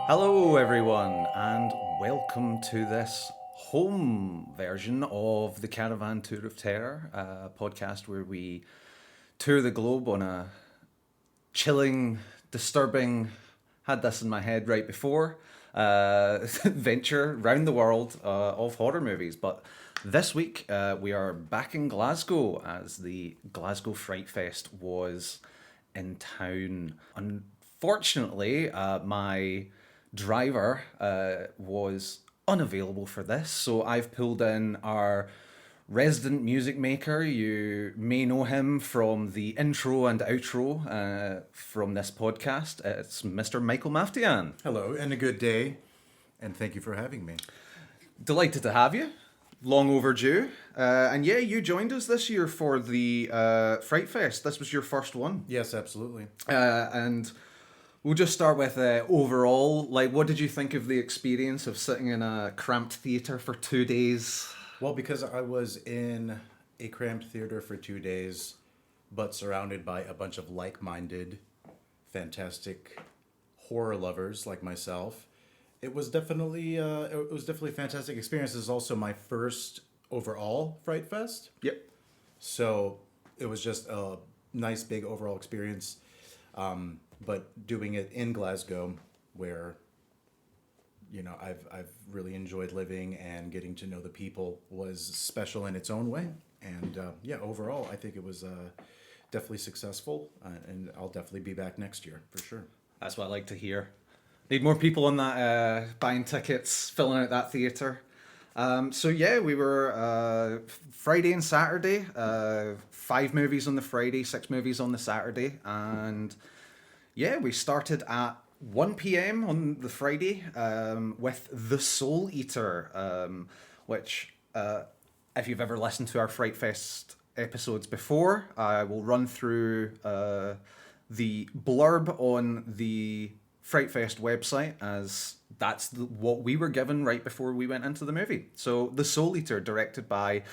Hello, everyone, and welcome to this home version of the Caravan Tour of Terror, a podcast where we tour the globe on a chilling, disturbing, had this in my head right before, venture round the world of horror movies. But this week we are back in Glasgow as the Glasgow Frightfest was in town. Unfortunately, my driver was unavailable for this, so I've pulled in our resident music maker. You may know him from the intro and outro from this podcast. It's Mr. Michael Maftean. Hello, and a good day, and thank you for having me. Delighted to have you. Long overdue. And yeah, you joined us this year for the Fright Fest. This was your first one. Yes, absolutely. And we'll just start with overall. Like, what did you think of the experience of sitting in a cramped theatre for 2 days? Well, because I was in a cramped theater for 2 days, but surrounded by a bunch of like-minded, fantastic horror lovers like myself, it was definitely a fantastic experience. This is also my first overall Fright Fest. Yep. So it was just a nice big overall experience. But doing it in Glasgow, where I've really enjoyed living and getting to know the people, was special in its own way. And overall, I think it was definitely successful, and I'll definitely be back next year for sure. That's what I like to hear. Need more people on that, buying tickets, filling out that theatre. We were Friday and Saturday, 5 movies on the Friday, 6 movies on the Saturday, and yeah, we started at 1 p.m. on the Friday with The Soul Eater, which, if you've ever listened to our Fright Fest episodes before, I will run through the blurb on the Fright Fest website, as that's what we were given right before we went into the movie. So, The Soul Eater, directed by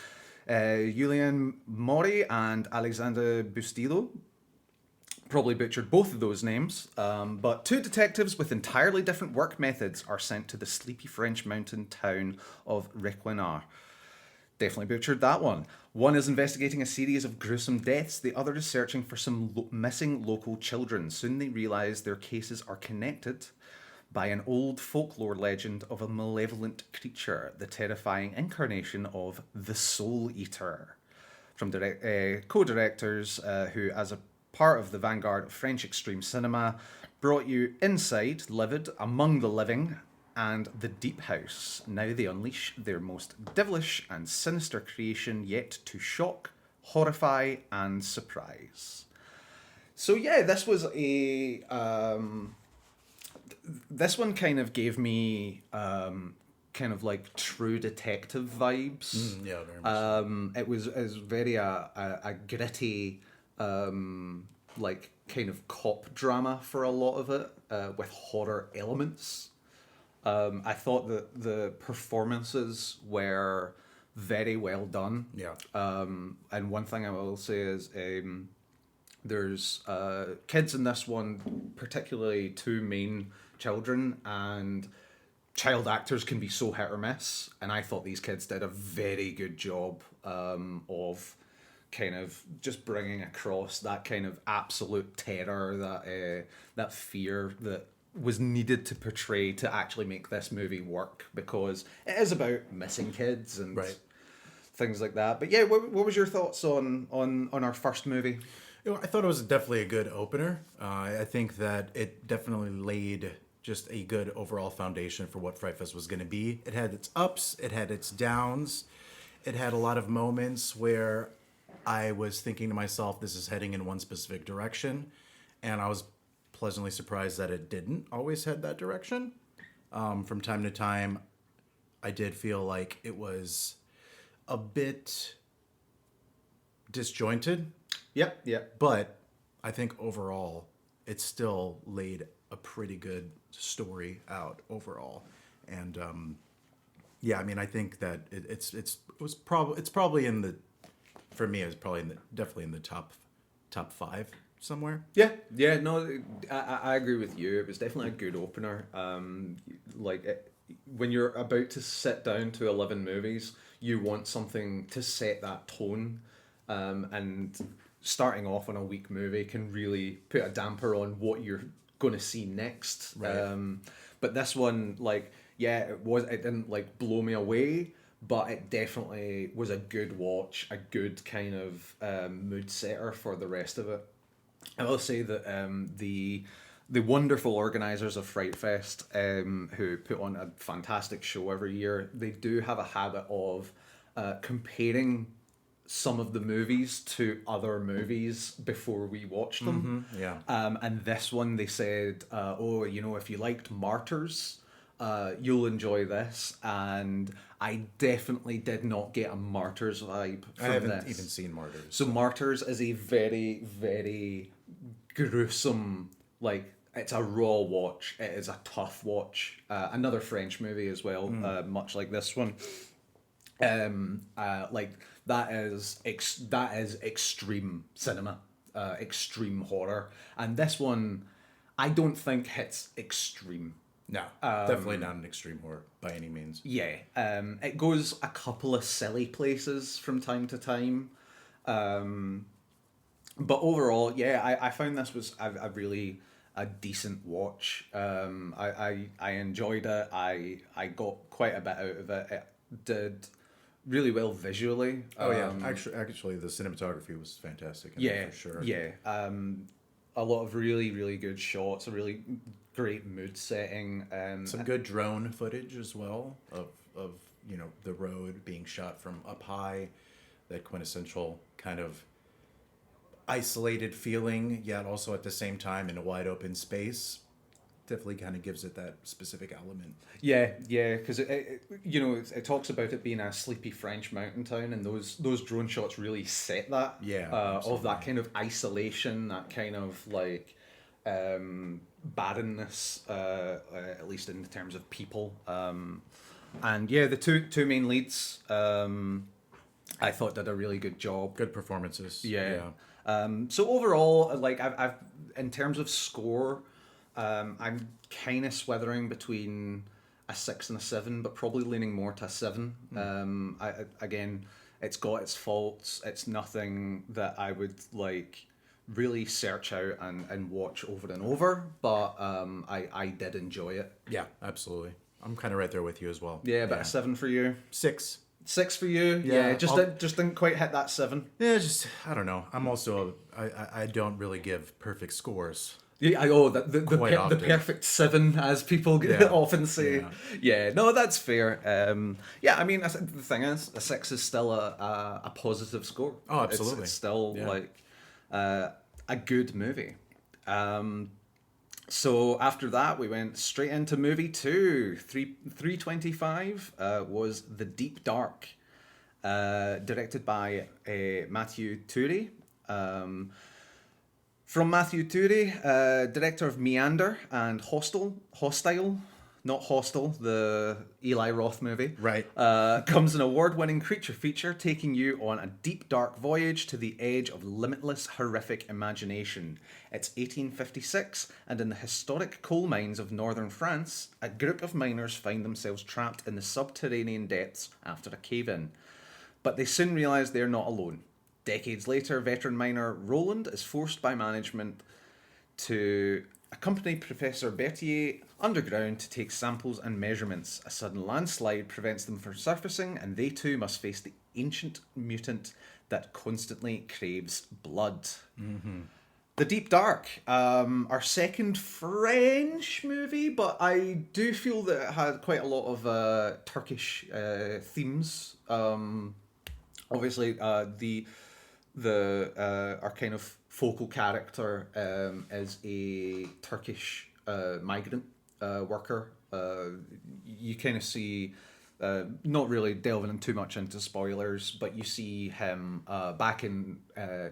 Julian Mori and Alexander Bustillo. Probably butchered both of those names, but 2 detectives with entirely different work methods are sent to the sleepy French mountain town of Requenard. Definitely butchered that one. One is investigating a series of gruesome deaths, the other is searching for some missing local children. Soon they realise their cases are connected by an old folklore legend of a malevolent creature, the terrifying incarnation of the Soul Eater. From co-directors who, as a part of the vanguard of French extreme cinema, brought you Inside, Livid, Among the Living, and The Deep House. Now they unleash their most devilish and sinister creation yet to shock, horrify, and surprise. So yeah, this was a... this one kind of gave me kind of like True Detective vibes. Yeah, very much. It was very a gritty... like kind of cop drama for a lot of it, with horror elements. I thought that the performances were very well done. Yeah. And one thing I will say is there's kids in this one, particularly 2 main children, and child actors can be so hit or miss. And I thought these kids did a very good job of kind of just bringing across that kind of absolute terror, that fear that was needed to portray to actually make this movie work, because it is about missing kids and things like that. But yeah, what was your thoughts on our first movie? I thought it was definitely a good opener. I think that it definitely laid just a good overall foundation for what Fright Fest was going to be. It had its ups, it had its downs, it had a lot of moments where I was thinking to myself, this is heading in one specific direction, and I was pleasantly surprised that it didn't always head that direction. From time to time, I did feel like it was a bit disjointed. Yep. But I think overall, it still laid a pretty good story out overall. And I think that it's probably in the, for me, it's probably definitely in the top 5 somewhere. Yeah, no, I agree with you. It was definitely a good opener. When you're about to sit down to 11 movies, you want something to set that tone, and starting off on a weak movie can really put a damper on what you're going to see next. Right. But this one, it didn't like blow me away, but it definitely was a good watch, a good kind of mood setter for the rest of it. I will say that the wonderful organisers of Fright Fest, who put on a fantastic show every year, they do have a habit of comparing some of the movies to other movies before we watch them. Yeah. And this one, they said, if you liked Martyrs, you'll enjoy this. And I definitely did not get a Martyrs vibe I from haven't this. even seen Martyrs. So Martyrs is a very, very gruesome, like, it's a raw watch. It is a tough watch. Another French movie as well, much like this one. That is extreme cinema, extreme horror, and this one, I don't think hits extreme. No, definitely not an extreme horror by any means. Yeah, it goes a couple of silly places from time to time, but overall, yeah, I found this was a really a decent watch. I enjoyed it. I got quite a bit out of it. It did really well visually. Oh yeah, actually, the cinematography was fantastic. For sure. Yeah. A lot of really, really good shots. A really great mood setting. Some good drone footage as well of the road being shot from up high, that quintessential kind of isolated feeling, yet also at the same time in a wide open space. Definitely kind of gives it that specific element. Yeah, because it talks about it being a sleepy French mountain town, and those drone shots really set that. Yeah, of that kind of isolation, that kind of like barrenness, at least in terms of people. And yeah, the two main leads, I thought did a really good job. Good performances. Yeah. So overall, like I've in terms of score. I'm kind of swithering between a 6 and a 7, but probably leaning more to a 7. Again, it's got its faults. It's nothing that I would like really search out and watch over and over, but I did enjoy it. Yeah, absolutely. I'm kind of right there with you as well. Yeah, but a 7 for you. 6. 6 for you. Yeah, just didn't quite hit that 7. Yeah, I don't know. I'm also I don't really give perfect scores. Yeah, the perfect 7, as people often say. Yeah, no, that's fair. I mean, the thing is, a 6 is still a positive score. Oh, absolutely. It's still a good movie. So after that, we went straight into movie 2. 325 was The Deep Dark, directed by Matthew Turi. From Matthew Turi, director of Meander and Hostile, not Hostel, the Eli Roth movie. Right. Comes an award-winning creature feature taking you on a deep, dark voyage to the edge of limitless, horrific imagination. It's 1856, and in the historic coal mines of northern France, a group of miners find themselves trapped in the subterranean depths after a cave-in. But they soon realise they're not alone. Decades later, veteran miner Roland is forced by management to accompany Professor Berthier underground to take samples and measurements. A sudden landslide prevents them from surfacing, and they too must face the ancient mutant that constantly craves blood. Mm-hmm. The Deep Dark, our second French movie, but I do feel that it had quite a lot of Turkish themes. Obviously, our kind of focal character is a Turkish migrant worker. You kind of see, not really delving in too much into spoilers, but you see him back in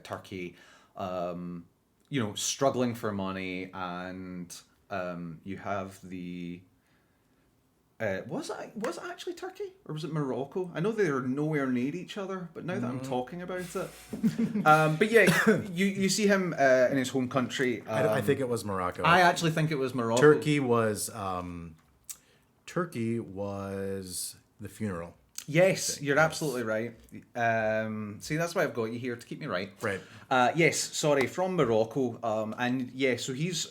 Turkey, struggling for money, and you have the Was it actually Turkey or was it Morocco? I know they are nowhere near each other, but now that I'm talking about it, but yeah, you see him in his home country. I think it was Morocco. I actually think it was Morocco. Turkey was the funeral. Yes, you're absolutely right. See, that's why I've got you here to keep me right. Right. Yes, sorry, from Morocco. And yeah, so he's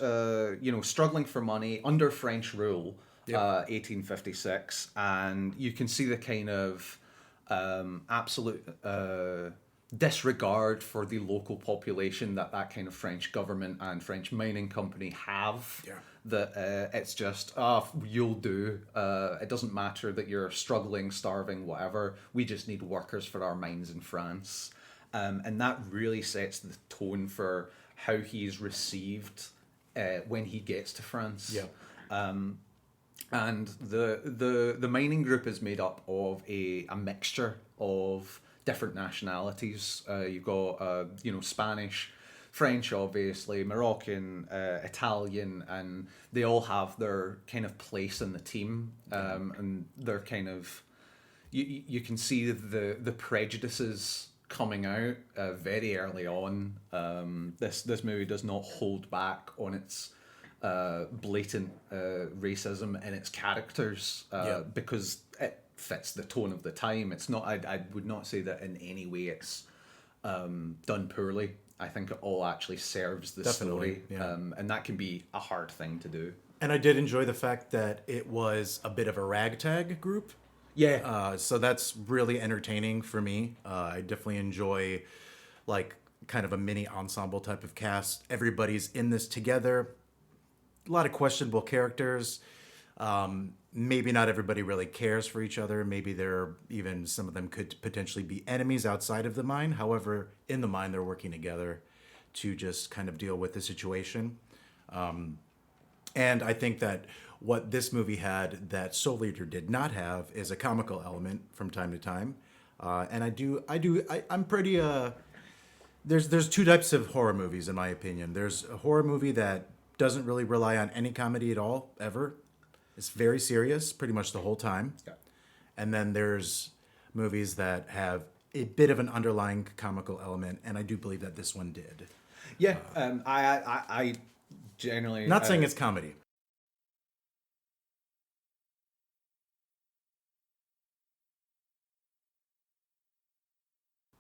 struggling for money under French rule, 1856, and you can see the kind of absolute disregard for the local population that kind of French government and French mining company have. Yeah. That it's just, you'll do. It doesn't matter that you're struggling, starving, whatever. We just need workers for our mines in France. And that really sets the tone for how he's received when he gets to France. Yeah. And the mining group is made up of a mixture of different nationalities. You've got Spanish, French, obviously, Moroccan, Italian, and they all have their kind of place in the team, and they're kind of you can see the prejudices coming out very early on. This movie does not hold back on its blatant racism in its characters because it fits the tone of the time. It's not. I would not say that in any way it's done poorly. I think it all actually serves the story, and that can be a hard thing to do. And I did enjoy the fact that it was a bit of a ragtag group. Yeah. So that's really entertaining for me. I definitely enjoy like kind of a mini ensemble type of cast. Everybody's in this together. A lot of questionable characters. Maybe not everybody really cares for each other. Maybe some of them could potentially be enemies outside of the mine. However, in the mine, they're working together to just kind of deal with the situation. And I think that what this movie had that Soul Eater did not have is a comical element from time to time. And I'm pretty, there's two types of horror movies in my opinion. There's a horror movie that doesn't really rely on any comedy at all, ever. It's very serious pretty much the whole time. Yeah. And then there's movies that have a bit of an underlying comical element, and I do believe that this one did. Yeah. I generally Not saying it's comedy.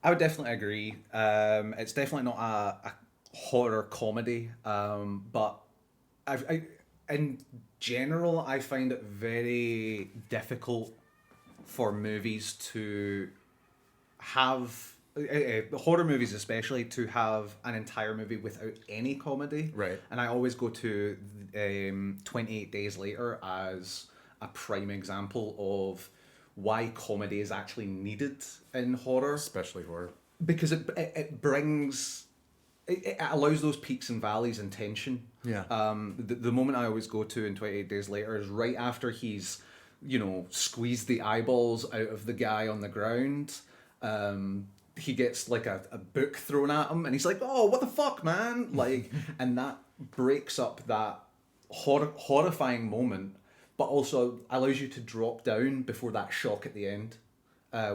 I would definitely agree. It's definitely not a horror comedy, but in general, I find it very difficult for movies to have horror movies, especially, to have an entire movie without any comedy. Right. And I always go to 28 Days Later as a prime example of why comedy is actually needed in horror, Especially horror. because it brings it allows those peaks and valleys in tension. Yeah. The moment I always go to in 28 Days Later is right after he's, squeezed the eyeballs out of the guy on the ground. He gets like a book thrown at him and he's like, oh, what the fuck, man? Like, and that breaks up that horrifying moment, but also allows you to drop down before that shock at the end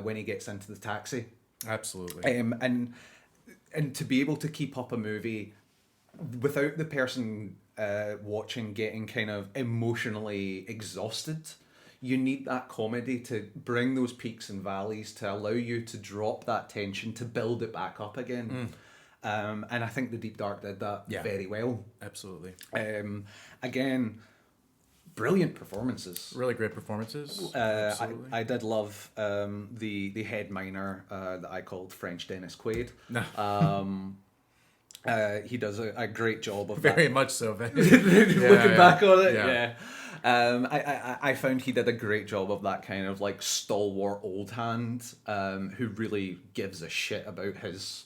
when he gets into the taxi. Absolutely. And to be able to keep up a movie without the person watching getting kind of emotionally exhausted, you need that comedy to bring those peaks and valleys to allow you to drop that tension, to build it back up again. And I think The Deep Dark did that very well. Absolutely. Again, brilliant performances. Really great performances. I did love the head miner that I called French Dennis Quaid. He does a great job of Very that. much so. Looking back on it, Yeah. I found he did a great job of that kind of like stalwart old hand who really gives a shit about his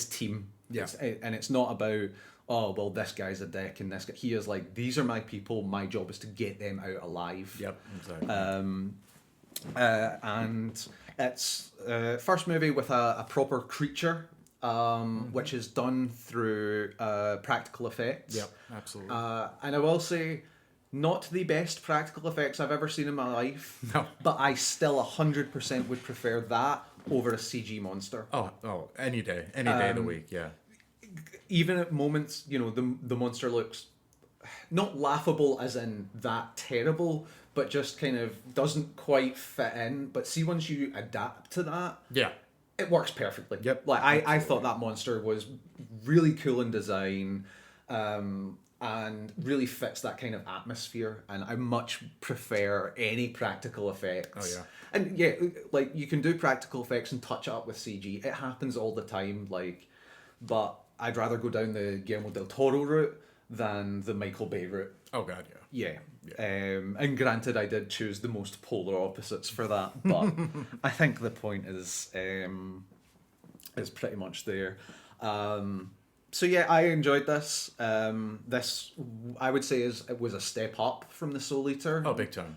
team. Yeah. And it's not about, oh, well, this guy's a dick and this guy. He is like, these are my people. My job is to get them out alive. Yep, exactly. And it's first movie with a proper creature, which is done through practical effects. Yep, absolutely. And I will say, not the best practical effects I've ever seen in my life. No. But I still 100% would prefer that over a CG monster. Oh, any day of the week, yeah. Even at moments, the monster looks not laughable as in that terrible, but just kind of doesn't quite fit in. But see, once you adapt to that, Yeah. it works perfectly. Yep. Like I thought that monster was really cool in design, and really fits that kind of atmosphere. And I much prefer any practical effects. Oh, yeah. And yeah, like you can do practical effects and touch it up with CG. It happens all the time. But I'd rather go down the Guillermo del Toro route than the Michael Bay route. Oh god, yeah. Yeah. And granted, I did choose the most polar opposites for that, but I think the point is pretty much there. So yeah, I enjoyed this. This I would say it was a step up from the Soul Eater. Oh, big time.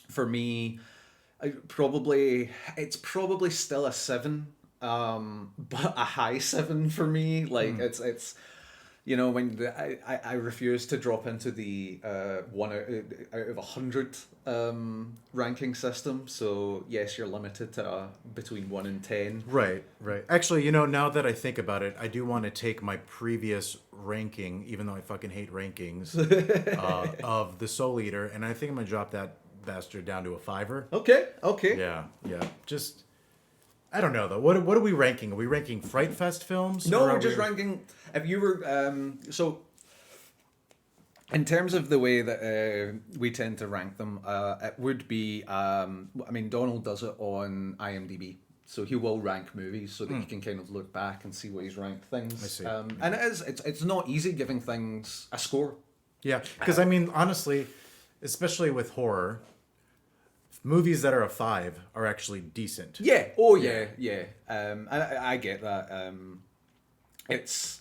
For me, it's probably still a 7, but a high 7 for me. Like it's. When I refuse to drop into the 1 out of 100 ranking system. So yes, you're limited to between 1 and 10. Right. Actually, now that I think about it, I do want to take my previous ranking, even though I fucking hate rankings, of the Soul Eater, and I think I'm gonna drop that bastard down to a 5-er. Okay. Yeah. Just, I don't know though. What are we ranking? Are we ranking Fright Fest films? No, Or are we're just we... ranking. If you were so, in terms of the way that we tend to rank them, it would be. Donald does it on IMDb, so he will rank movies so that you can kind of look back and see what he's ranked things. I see. And it's not easy giving things a score. Yeah, because honestly, especially with horror, movies that are a 5 are actually decent. Yeah. Oh yeah. I get that. It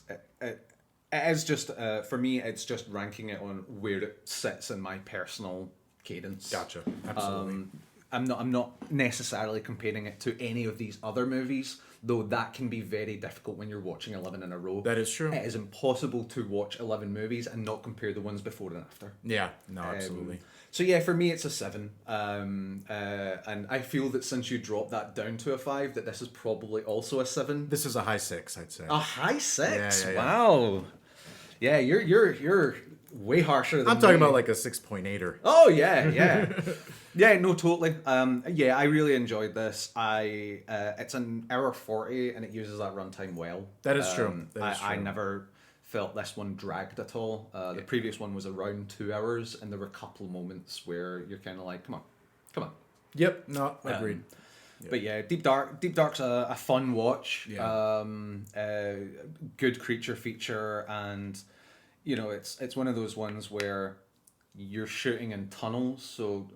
is just for me. It's just ranking it on where it sits in my personal cadence. Gotcha. Absolutely. I'm not necessarily comparing it to any of these other movies, though that can be very difficult when you're watching 11 in a row. That is true. It is impossible to watch 11 movies and not compare the ones before and after. Yeah. No, absolutely. So yeah, for me it's a 7, and I feel that since you dropped that down to a 5, that this is probably also a 7. This is a high 6, I'd say. A high 6. Yeah. Wow. Yeah, you're way harsher than I'm talking me. about like a 6.8-er. Oh yeah. Yeah, no, totally. Yeah, I really enjoyed this. It's an hour 40 and it uses that runtime well. That is true. I never felt this one dragged at all. The previous one was around 2 hours, and there were a couple of moments where you're kind of like, come on. Yep. No, agreed. But yeah, Deep Dark's a fun watch. Yeah. Good creature feature, and it's one of those ones where you're shooting in tunnels, so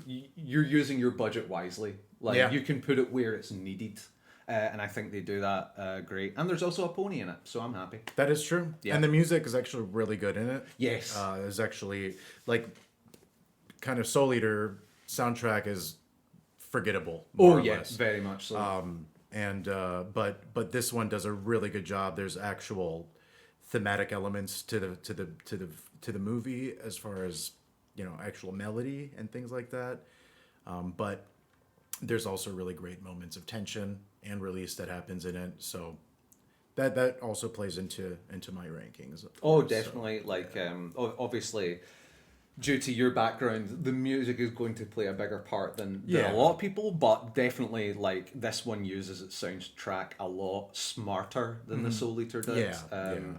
you're using your budget wisely. You can put it where it's needed. And I think they do that great. And there's also a pony in it, so I'm happy. That is true. Yeah. And the music is actually really good in it. Yes. There's actually, kind of Soul Eater soundtrack is forgettable. More or less. Very much so. But this one does a really good job. There's actual thematic elements to the movie as far as actual melody and things like that. But there's also really great moments of tension and release that happens in it. So that also plays into my rankings. Oh, definitely. Obviously, due to your background, the music is going to play a bigger part than a lot of people, but definitely this one uses its soundtrack a lot smarter than the Soul Eater did.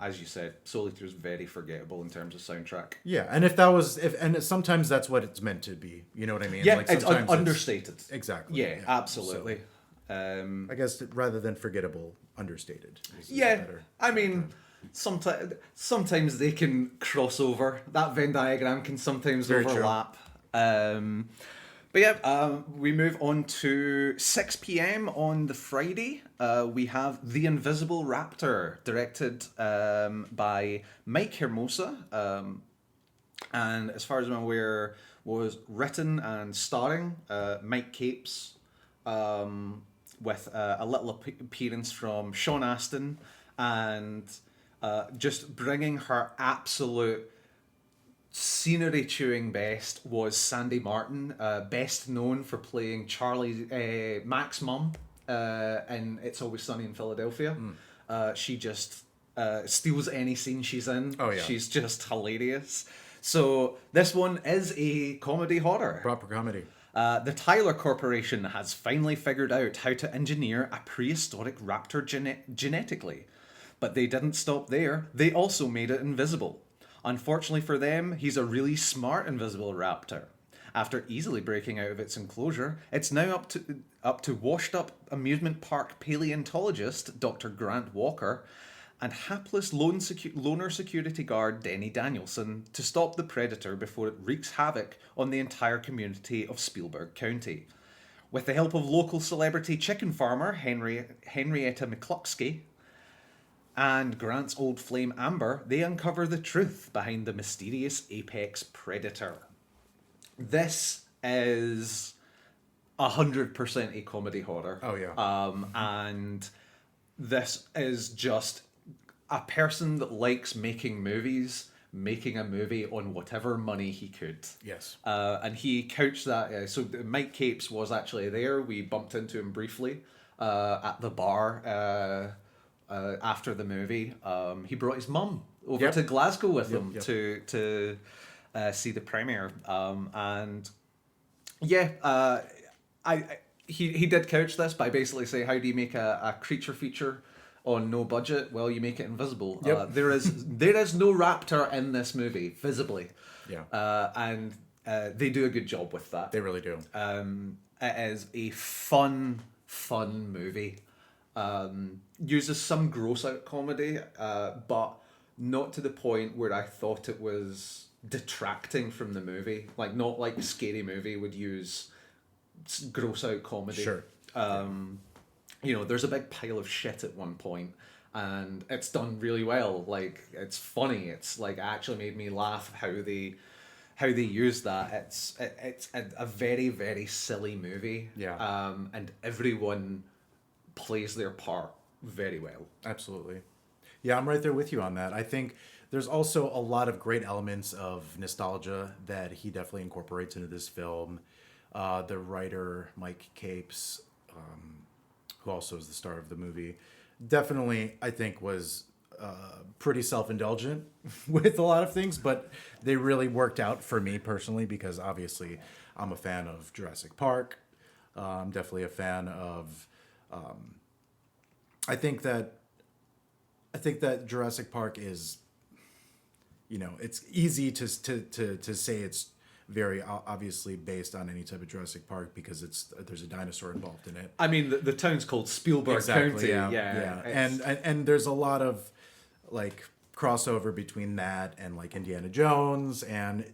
As you said, Soul Eater is very forgettable in terms of soundtrack. Yeah, and sometimes that's what it's meant to be. You know what I mean? Yeah, it's understated. Exactly. Yeah, absolutely. So, I guess rather than forgettable, understated. Better. Sometimes they can cross over. That Venn diagram can sometimes overlap. We move on to 6 p.m. on the Friday. We have The Invisible Raptor, directed by Mike Hermosa. And as far as I'm aware, was written and starring Mike Capes, with a little appearance from Sean Astin, and just bringing her absolute scenery chewing best was Sandy Martin, best known for playing Charlie Mac's mum in It's Always Sunny in Philadelphia. She just steals any scene she's in. Oh, yeah. She's just hilarious. So this one is a comedy horror. Proper comedy. The Tyler Corporation has finally figured out how to engineer a prehistoric raptor genetically. But they didn't stop there. They also made it invisible. Unfortunately for them, he's a really smart invisible raptor. After easily breaking out of its enclosure, it's now up to washed-up amusement park paleontologist Dr. Grant Walker and hapless loner security guard Denny Danielson to stop the predator before it wreaks havoc on the entire community of Spielberg County. With the help of local celebrity chicken farmer Henrietta McCluskey and Grant's old flame Amber, they uncover the truth behind the mysterious apex predator. This is 100% a comedy horror. Oh, yeah. And this is just a person that likes making movies, making a movie on whatever money he could. Yes. And he couched that. So Mike Capes was actually there. We bumped into him briefly at the bar after the movie. He brought his mum over to Glasgow with him to see the premiere. And yeah, he did couch this by basically saying, how do you make a creature feature on no budget? Well, you make it invisible. There is no raptor in this movie visibly. And they do a good job with that. They really do. It is a fun movie. Uses some gross out comedy, but not to the point where I thought it was detracting from the movie. Like, not like a scary movie would use gross out comedy. Sure. You know, there's a big pile of shit at one point, and it's done really well. Like, it's funny. It's like actually made me laugh how they use that. It's a very, very silly movie. Yeah. And everyone plays their part very well. Absolutely. Yeah, I'm right there with you on that. I think there's also a lot of great elements of nostalgia that he definitely incorporates into this film. The writer, Mike Capes, who also is the star of the movie, definitely, I think, was pretty self-indulgent with a lot of things, but they really worked out for me personally because obviously I'm a fan of Jurassic Park. I'm definitely a fan of... I think that Jurassic Park is, you know, it's easy to say it's very obviously based on any type of Jurassic Park because there's a dinosaur involved in it. I mean, the town's called Spielberg County. Yeah. And there's a lot of like crossover between that and like Indiana Jones, and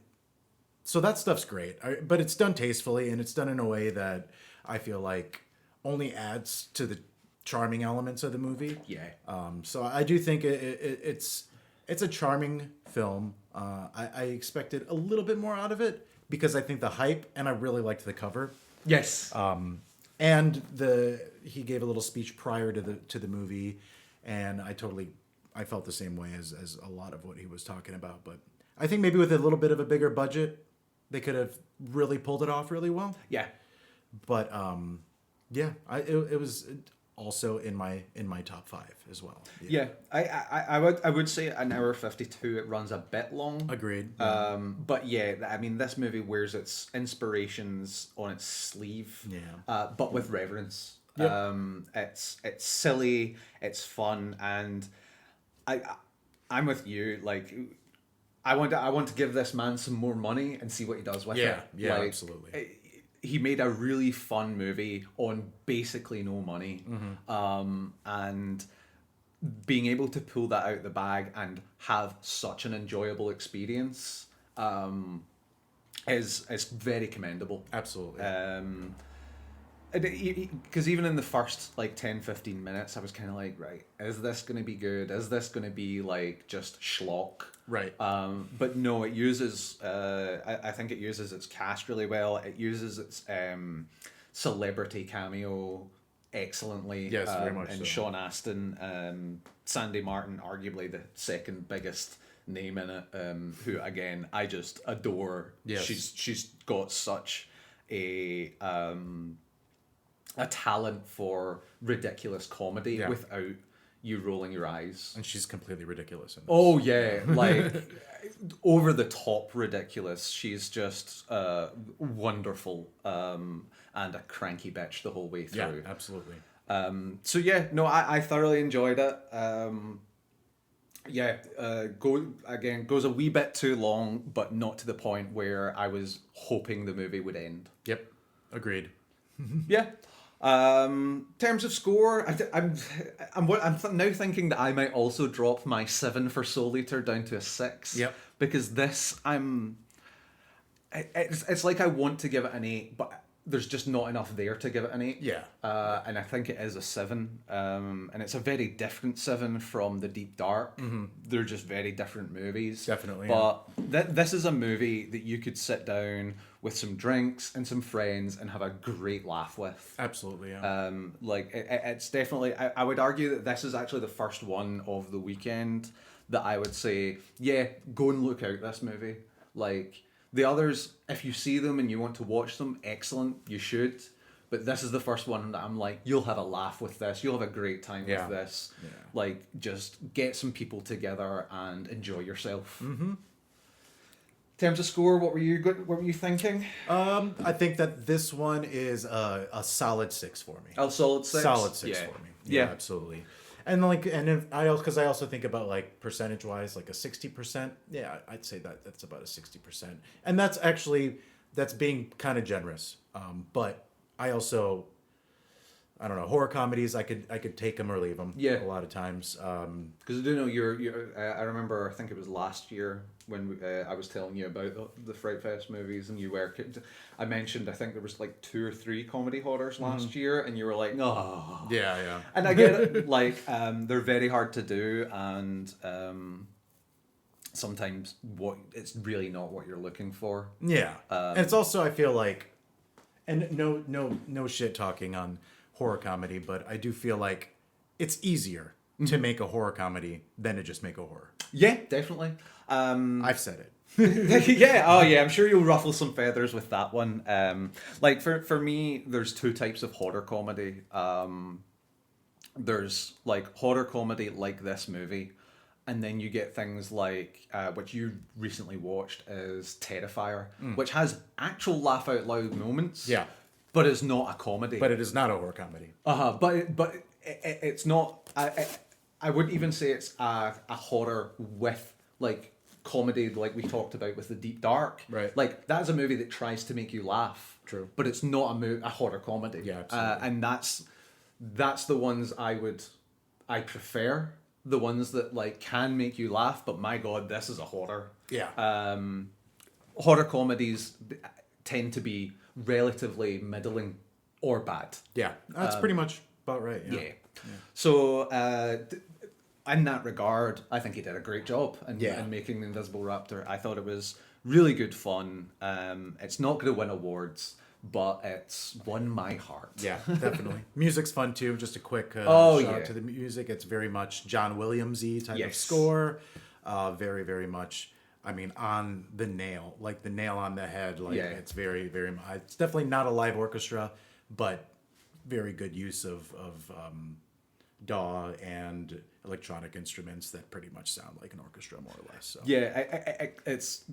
so that stuff's great. But it's done tastefully, and it's done in a way that I feel like only adds to the charming elements of the movie. Yeah. So I do think it's a charming film. I expected a little bit more out of it because I think the hype, and I really liked the cover. Yes. And he gave a little speech prior to the movie, and I felt the same way as a lot of what he was talking about. But I think maybe with a little bit of a bigger budget, they could have really pulled it off really well. Yeah. But it was also in my top 5 as well. Yeah. I would say an hour 52. It runs a bit long. Agreed. But yeah, I mean, this movie wears its inspirations on its sleeve. Yeah. But with reverence. Yep. It's silly. It's fun, and I'm with you. Like, I want to give this man some more money and see what he does with it. Yeah, like, absolutely. He made a really fun movie on basically no money. And being able to pull that out the bag and have such an enjoyable experience is very commendable. Absolutely. Because even in the first like 10-15 minutes, I was kind of like, right, is this going to be good? Is this going to be like just schlock? Right. But no, it uses I think it uses its cast really well. It uses its celebrity cameo excellently. Yes, very much and so. Sean Astin, Sandy Martin, arguably the second biggest name in it, who again I just adore. Yes. She's got such a talent for ridiculous comedy without you rolling your eyes. And she's completely ridiculous in this. Oh yeah, like over the top ridiculous. She's just wonderful and a cranky bitch the whole way through. Yeah, absolutely. So yeah, no, I thoroughly enjoyed it. Goes a wee bit too long, but not to the point where I was hoping the movie would end. Yep, agreed. Yeah. Terms of score, I'm now thinking that I might also drop my 7 for Soul Eater down to a 6. Yep. Because this, it's like I want to give it an 8, but there's just not enough there to give it an 8. Yeah. And I think it is a 7. And it's a very different 7 from The Deep Dark. They're just very different movies. Definitely. But this is a movie that you could sit down with some drinks and some friends and have a great laugh with. Absolutely, yeah. It's definitely, I would argue that this is actually the first one of the weekend that I would say, yeah, go and look out this movie. Like, the others, if you see them and you want to watch them, excellent, you should. But this is the first one that I'm like, you'll have a laugh with this. You'll have a great time with this. Yeah. Like, just get some people together and enjoy yourself. Mm-hmm. In terms of score, what were you thinking? I think that this one is a solid 6 for me. Oh, solid 6? Solid 6 for me. Yeah, Yeah. absolutely. And because I also think about like percentage wise, like a 60%. Yeah, I'd say that's about a 60%, and that's being kind of generous. But I also, I don't know, horror comedies. I could take them or leave them. Yeah. A lot of times. Because I do know you're. I remember. I think it was last year when I was telling you about the Fright Fest movies, and you were. I mentioned I think there was like 2 or 3 comedy horrors last year, and you were like, no. Yeah. And I get it. Like they're very hard to do, and sometimes it's really not what you're looking for. Yeah. And it's also, I feel like, and no shit talking on horror comedy, but I do feel like it's easier to make a horror comedy than to just make a horror. Yeah, definitely. I've said it. Yeah, oh yeah, I'm sure you'll ruffle some feathers with that one. Like for me, there's 2 types of horror comedy. There's like horror comedy like this movie, and then you get things like which you recently watched is Terrifier, which has actual laugh out loud moments. Yeah. But it's not a comedy. But it is not a horror comedy. But it's not. I wouldn't even say it's a horror with like comedy like we talked about with The Deep Dark. Right. Like that is a movie that tries to make you laugh. True. But it's not a horror comedy. Yeah, absolutely. And that's the ones I prefer. The ones that like can make you laugh, but my God, this is a horror. Yeah. Horror comedies tend to be relatively middling or bad. Yeah. That's pretty much about right. Yeah. So in that regard, I think he did a great job in making The Invisible Raptor. I thought it was really good fun. It's not going to win awards, but it's won my heart. Yeah, definitely. Music's fun too. Just a quick shout out to the music. It's very much John Williams-y type of score. Very, very much. I mean, on the nail, like the nail on the head. Like it's very, very. It's definitely not a live orchestra, but very good use of DAW and electronic instruments that pretty much sound like an orchestra, more or less. So. Yeah, it's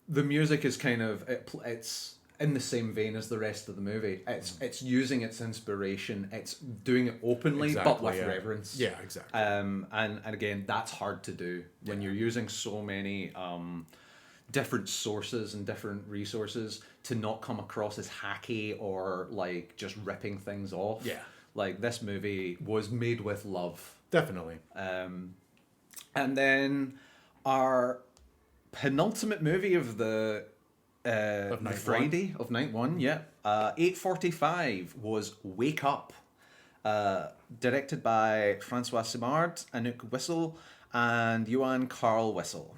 the music is kind of it's in the same vein as the rest of the movie. It's using its inspiration. It's doing it openly, but with reverence. Yeah, exactly. And again, that's hard to do when you're using so many different sources and different resources to not come across as hacky or like just ripping things off. Yeah. Like this movie was made with love. Definitely. And then our penultimate movie of the Friday of night one, 8:45 was Wake Up, directed by Francois Simard, Anouk Wissel, and Johan Carl Wissel.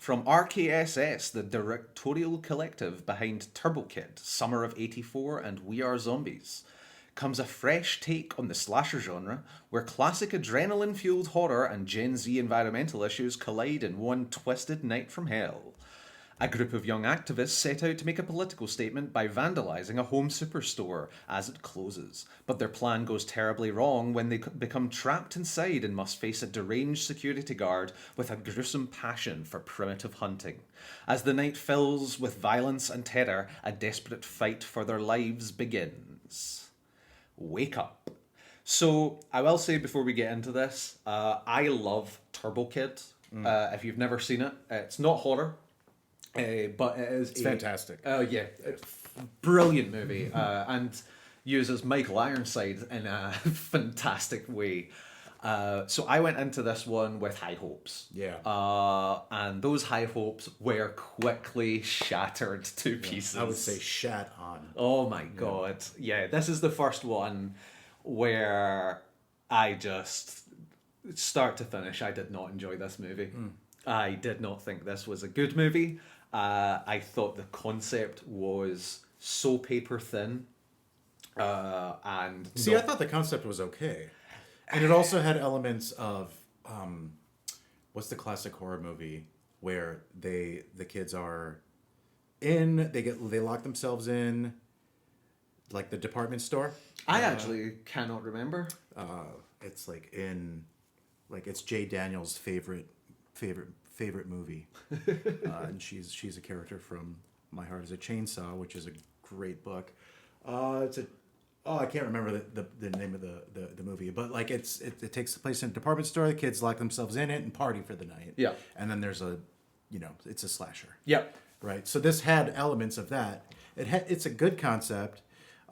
From RKSS, the directorial collective behind Turbo Kid, Summer of '84, and We Are Zombies, comes a fresh take on the slasher genre, where classic adrenaline-fueled horror and Gen Z environmental issues collide in one twisted night from hell. A group of young activists set out to make a political statement by vandalising a home superstore as it closes. But their plan goes terribly wrong when they become trapped inside and must face a deranged security guard with a gruesome passion for primitive hunting. As the night fills with violence and terror, a desperate fight for their lives begins. Wake up. So, I will say before we get into this, I love Turbo Kid. If you've never seen it, it's not horror. But it is fantastic. Yeah, brilliant movie, and uses Michael Ironside in a fantastic way. So I went into this one with high hopes. Yeah. And those high hopes were quickly shattered to pieces. I would say shat on. Oh my god. Yeah, this is the first one where I just, start to finish, I did not enjoy this movie. I did not think this was a good movie. I thought the concept was so paper thin. And See, I thought the concept was okay. And it also had elements of what's the classic horror movie where the kids are they lock themselves in, like the department store. I actually cannot remember. It's it's Jay Daniels' favorite movie, and she's a character from My Heart Is a Chainsaw, which is a great book. I can't remember the name of the movie, but like it takes place in a department store. The kids lock themselves in it and party for the night. Yeah, and then there's it's a slasher. Yep. Right. So this had elements of that. It's a good concept.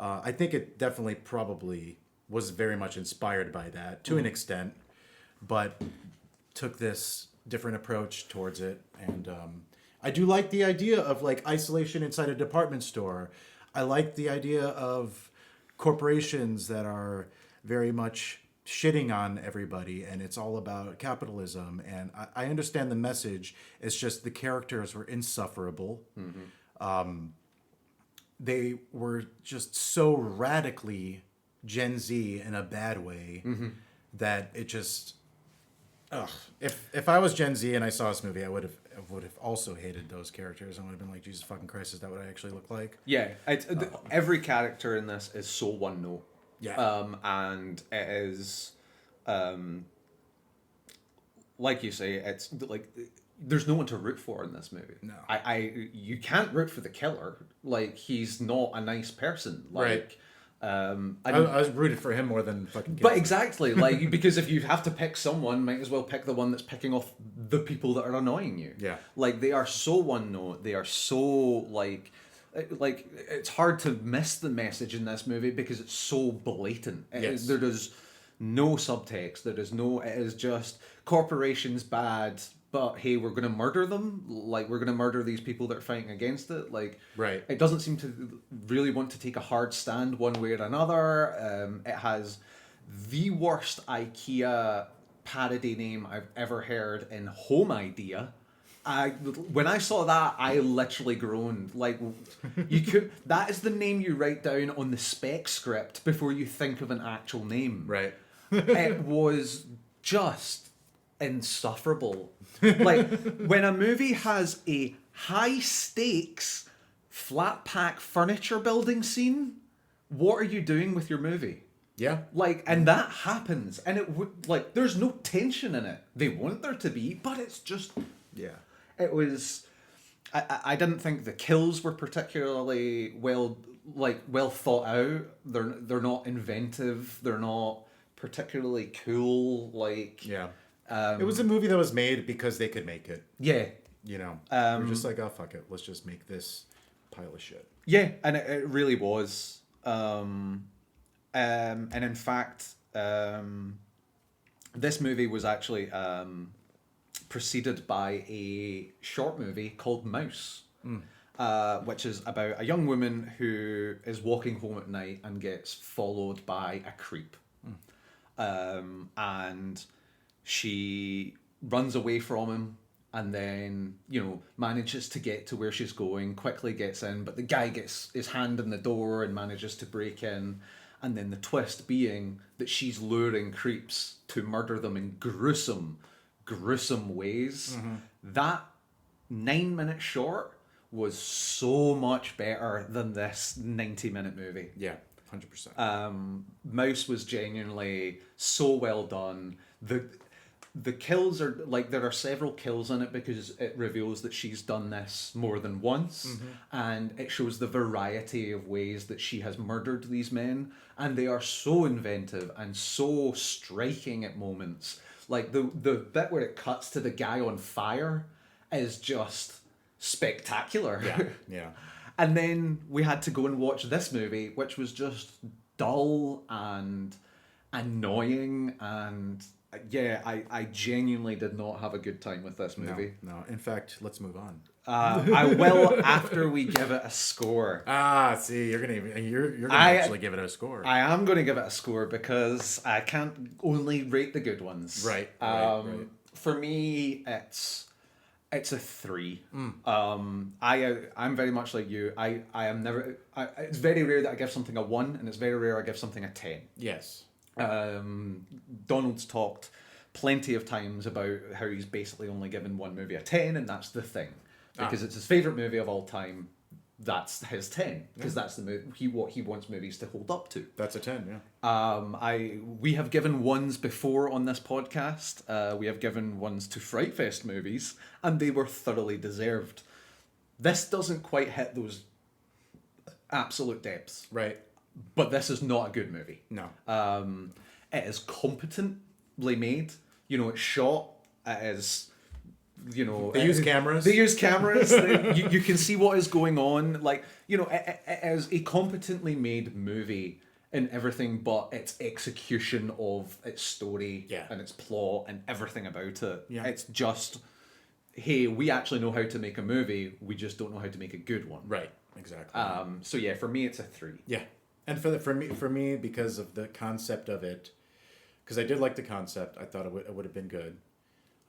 I think it definitely probably was very much inspired by that to an extent, but took this different approach towards it. And I do like the idea of like isolation inside a department store. I like the idea of corporations that are very much shitting on everybody, and it's all about capitalism. And I understand the message. It's just the characters were insufferable. They were just so radically Gen Z in a bad way that it just... Ugh. If I was Gen Z and I saw this movie, I would have also hated those characters. I would have been like, Jesus fucking Christ, is that what I actually look like? Yeah, every character in this is so one note. Yeah. And it is, like you say, it's like there's no one to root for in this movie. No. You can't root for the killer. Like, he's not a nice person. Like, Right. I was rooted for him more than fucking kids. But exactly, like, because if you have to pick someone, might as well pick the one that's picking off the people that are annoying you. Yeah. Like, they are so one note. They are so, like it's hard to miss the message in this movie because it's so blatant. Yes. There is no subtext. It is just corporations bad, but hey, we're going to murder them. Like, we're going to murder these people that are fighting against it. Like, Right. It doesn't seem to really want to take a hard stand one way or another. It has the worst IKEA parody name I've ever heard in Home Idea. When I saw that, I literally groaned. Like, that is the name you write down on the spec script before you think of an actual name. Right. It was just insufferable. Like, when a movie has a high stakes flat pack furniture building scene, what are you doing with your movie? Yeah. Like, and that happens, and it would, like, there's no tension in it. They want there to be, but it's just... Yeah. It was... I didn't think the kills were particularly well thought out. They're not inventive. They're not particularly cool. Like... Yeah. It was a movie that was made because they could make it. Yeah. You know? We're just like, oh, fuck it. Let's just make this pile of shit. Yeah, and it really was. And in fact, this movie was actually preceded by a short movie called Mouse, which is about a young woman who is walking home at night and gets followed by a creep. And she runs away from him and then, manages to get to where she's going, quickly gets in, but the guy gets his hand in the door and manages to break in. and then the twist being that she's luring creeps to murder them in gruesome, gruesome ways. That 9-minute short was so much better than this 90-minute movie. Yeah, 100%. Mouse was genuinely so well done. The kills are like, there are several kills in it because it reveals that she's done this more than once, and it shows the variety of ways that she has murdered these men, and they are so inventive and so striking at moments. Like the bit where it cuts to the guy on fire is just spectacular. Yeah. And then we had to go and watch this movie, which was just dull and annoying, and yeah, I genuinely did not have a good time with this movie. No. In fact, let's move on. I will after we give it a score. See, you're gonna actually give it a score. I am going to give it a score because I can't only rate the good ones. Right. For me, it's a 3. I'm very much like you. I am never. It's very rare that I give something a 1, and it's very rare I give something a 10. Yes. Donald's talked plenty of times about how he's basically only given one movie a 10, and that's the thing, because it's his favorite movie of all time. That's his 10, because that's the movie what he wants movies to hold up to. That's a 10, yeah. We have given ones before on this podcast. We have given ones to Frightfest movies, and they were thoroughly deserved. This doesn't quite hit those absolute depths. Right. But this is not a good movie. No. It is competently made. It's shot. It is, They use cameras. They use cameras. You can see what is going on. Like, it is a competently made movie in everything but its execution of its story and its plot and everything about it. Yeah. It's just, hey, we actually know how to make a movie. We just don't know how to make a good one. Right. Exactly. So yeah, for me, it's a 3. Yeah. And for me, because of the concept of it, because I did like the concept, I thought it would have been good.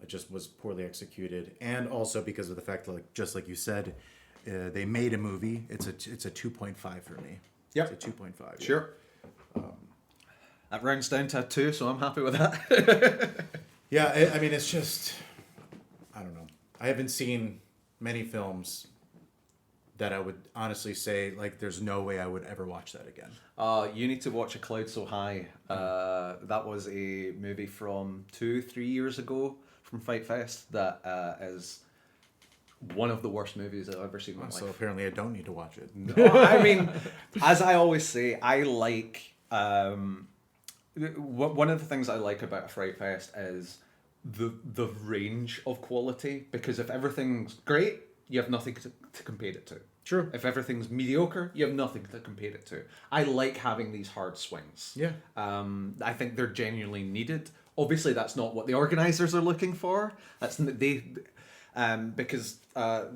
It just was poorly executed, and also because of the fact that, like, just like you said, they made a movie. It's a 2.5 for me. Yep. It's a 2.5. Yeah. Sure. That rounds down to a 2, so I'm happy with that. Yeah, I mean, it's just, I don't know. I haven't seen many films that I would honestly say, like, there's no way I would ever watch that again. You need to watch A Cloud So High. That was a movie from 2-3 years ago from Fright Fest that is one of the worst movies I've ever seen in my life. So apparently I don't need to watch it. No, I mean, as I always say, I like... one of the things I like about a Fright Fest is the range of quality, because if everything's great, you have nothing to compare it to. True. If everything's mediocre, you have nothing to compare it to. I like having these hard swings. Yeah. I think they're genuinely needed. Obviously, that's not what the organizers are looking for. Because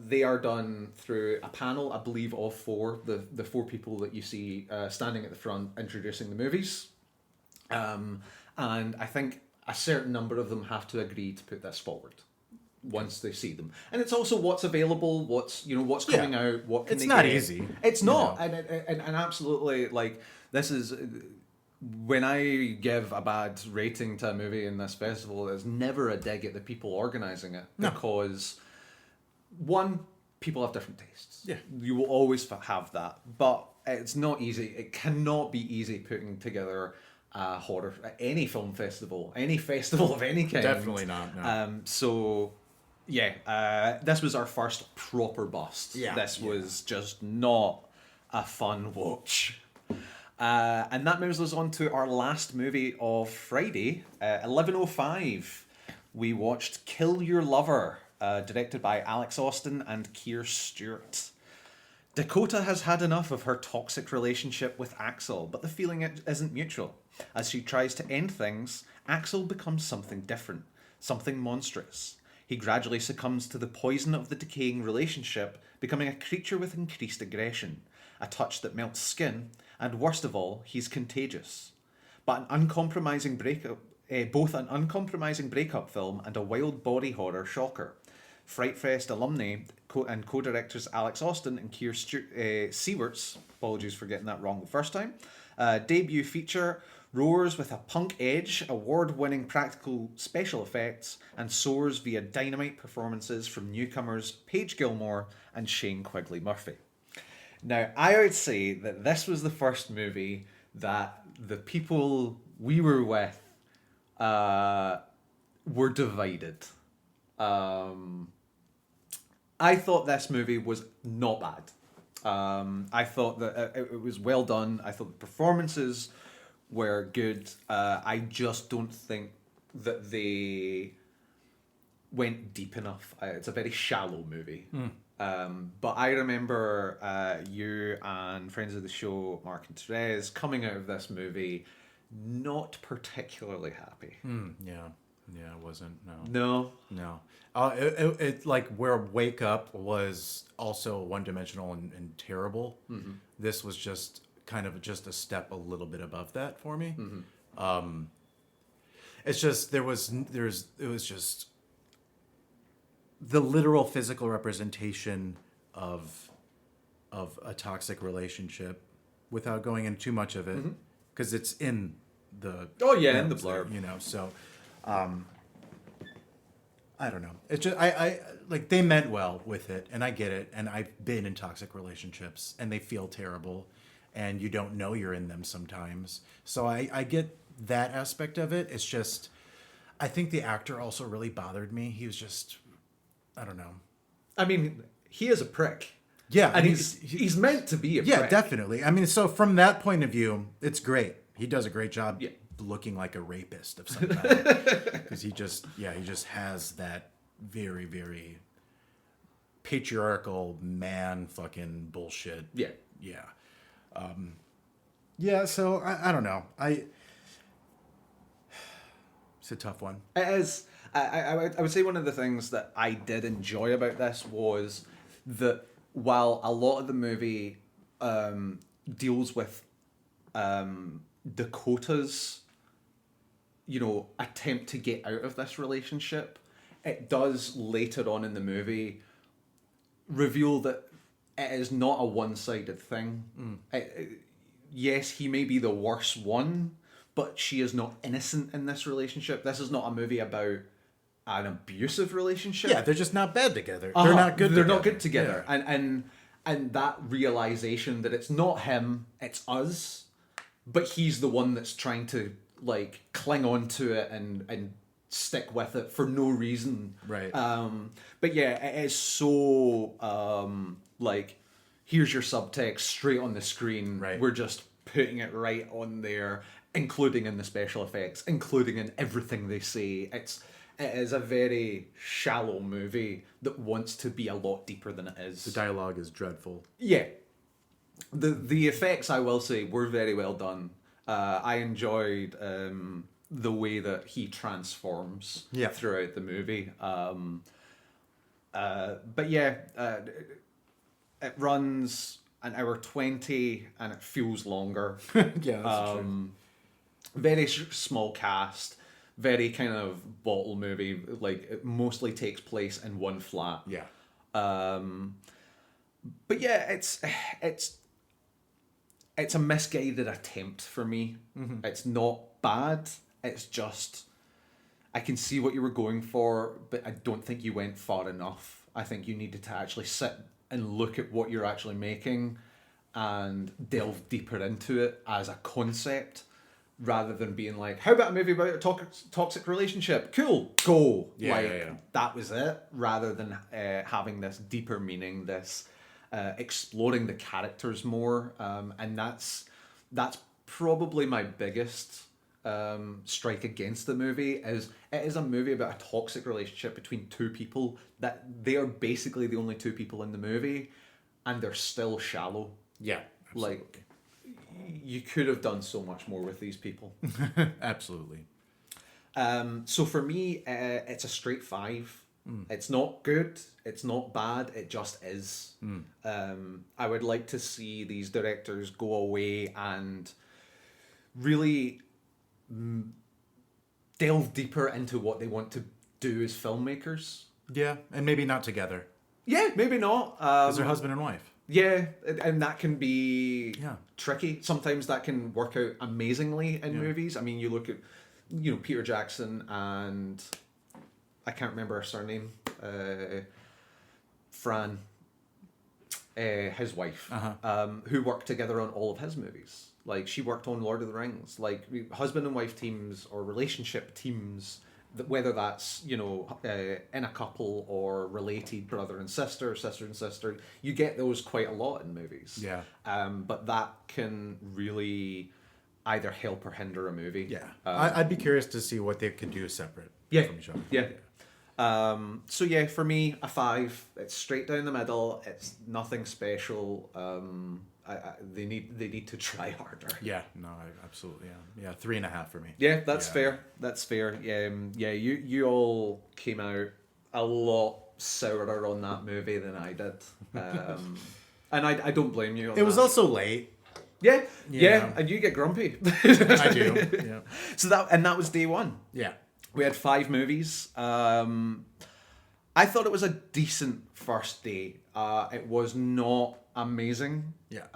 they are done through a panel, I believe, of 4, the 4 people that you see standing at the front introducing the movies. And I think a certain number of them have to agree to put this forward once they see them, and it's also what's available, what's coming out, what can it's they not get. easy. It's not, and absolutely, like, this is when I give a bad rating to a movie in this festival, it's never a dig at the people organizing it, because one, people have different tastes. Yeah, you will always have that, but it's not easy. It cannot be easy putting together a horror, any film festival, any festival of any kind. Definitely not. No. So. Yeah, this was our first proper bust. Yeah, this was just not a fun watch. And that moves us on to our last movie of Friday, 11:05. We watched Kill Your Lover, directed by Alex Austin and Keir Stewart. Dakota has had enough of her toxic relationship with Axel, but the feeling isn't mutual. As she tries to end things, Axel becomes something different, something monstrous. He gradually succumbs to the poison of the decaying relationship, becoming a creature with increased aggression, a touch that melts skin, and worst of all, he's contagious. But both an uncompromising breakup film and a wild body horror shocker. Frightfest alumni and co-directors Alex Austin and Keir Seawarts, apologies for getting that wrong the first time, Debut feature roars with a punk edge, award-winning practical special effects, and soars via dynamite performances from newcomers Paige Gilmore and Shane Quigley Murphy. Now, I would say that this was the first movie that the people we were with were divided. I thought this movie was not bad. I thought that it was well done. I thought the performances were good. I just don't think that they went deep enough. It's a very shallow movie. But I remember you and friends of the show, Mark and Therese, coming out of this movie not particularly happy. Yeah, it wasn't. No. It like where Wake Up was also one-dimensional and terrible. This was just kind of just a step a little bit above that for me. It's just it was just the literal physical representation of a toxic relationship without going into too much of it, because it's in the in the blurb, so I don't know. It's just I like they meant well with it, and I get it, and I've been in toxic relationships and they feel terrible and you don't know you're in them sometimes, so I get that aspect of it. It's just I think the actor also really bothered me. He was just, I don't know. I mean, he is a prick. Yeah, and he's meant to be a prick. Yeah, definitely. I mean, so from that point of view, it's great. He does a great job looking like a rapist of some kind. Because he just has that very, very patriarchal man fucking bullshit. Yeah. So I don't know. It's a tough one. It is. I would say one of the things that I did enjoy about this was that while a lot of the movie deals with Dakota's, attempt to get out of this relationship, it does later on in the movie reveal that it is not a one-sided thing. Yes, he may be the worst one, but she is not innocent in this relationship. This is not a movie about an abusive relationship. Yeah, they're just not bad together. They're not good. They're not good together. Yeah. And that realization that it's not him, it's us, but he's the one that's trying to cling on to it and stick with it for no reason. Right. But yeah, it is so here's your subtext straight on the screen. Right. We're just putting it right on there, including in the special effects, including in everything they say. It is a very shallow movie that wants to be a lot deeper than it is. The dialogue is dreadful. Yeah. The effects, I will say, were very well done. I enjoyed the way that he transforms throughout the movie. But yeah, it runs an hour 20 and it feels longer. Yeah, that's true. Very small cast. Very kind of bottle movie. It mostly takes place in one flat. Yeah. But yeah, it's a misguided attempt for me. It's not bad. It's just I can see what you were going for, but I don't think you went far enough. I think you needed to actually sit and look at what you're actually making and delve deeper into it as a concept, rather than being like, how about a movie about a toxic relationship? Cool, go. Yeah. That was it, rather than having this deeper meaning, this exploring the characters more. And that's probably my biggest strike against the movie. Is it is a movie about a toxic relationship between two people that they are basically the only two people in the movie, and they're still shallow. Yeah, absolutely. You could have done so much more with these people. Absolutely. So for me, it's a straight 5. It's not good. It's not bad. It just is. I would like to see these directors go away and really delve deeper into what they want to do as filmmakers. Yeah, and maybe not together. Yeah, maybe not. Because they're husband and wife. Yeah, and that can be Yeah. tricky. Sometimes that can work out amazingly in movies. I mean, you look at, Peter Jackson and I can't remember her surname, Fran, his wife, who worked together on all of his movies. Like, she worked on Lord of the Rings. Like, husband and wife teams or relationship teams, whether that's, in a couple or related brother and sister and sister, you get those quite a lot in movies. Yeah. But that can really either help or hinder a movie. Yeah. I'd be curious to see what they could do separate from each other. Yeah. So yeah, for me, a 5. It's straight down the middle. It's nothing special. They need to try harder. Yeah, no, absolutely, yeah, 3.5 for me. Yeah, that's fair. That's fair. Yeah. You all came out a lot sourer on that movie than I did, and I don't blame you. It was also late. Yeah, and you get grumpy. I do. Yeah. So that was day 1. Yeah. We had 5 movies. I thought it was a decent first day. It was not amazing. Yeah.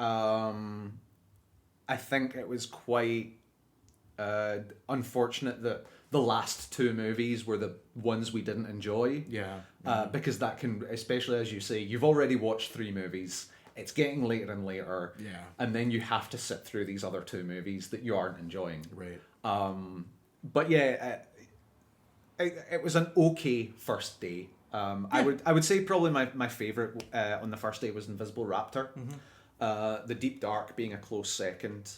I think it was quite unfortunate that the last 2 movies were the ones we didn't enjoy. Yeah. Because that can, especially as you say, you've already watched 3 movies. It's getting later and later. Yeah. And then you have to sit through these other 2 movies that you aren't enjoying. Right. But yeah, it was an okay first day. I would say probably my favorite on the first day was Invisible Raptor. The Deep Dark being a close second.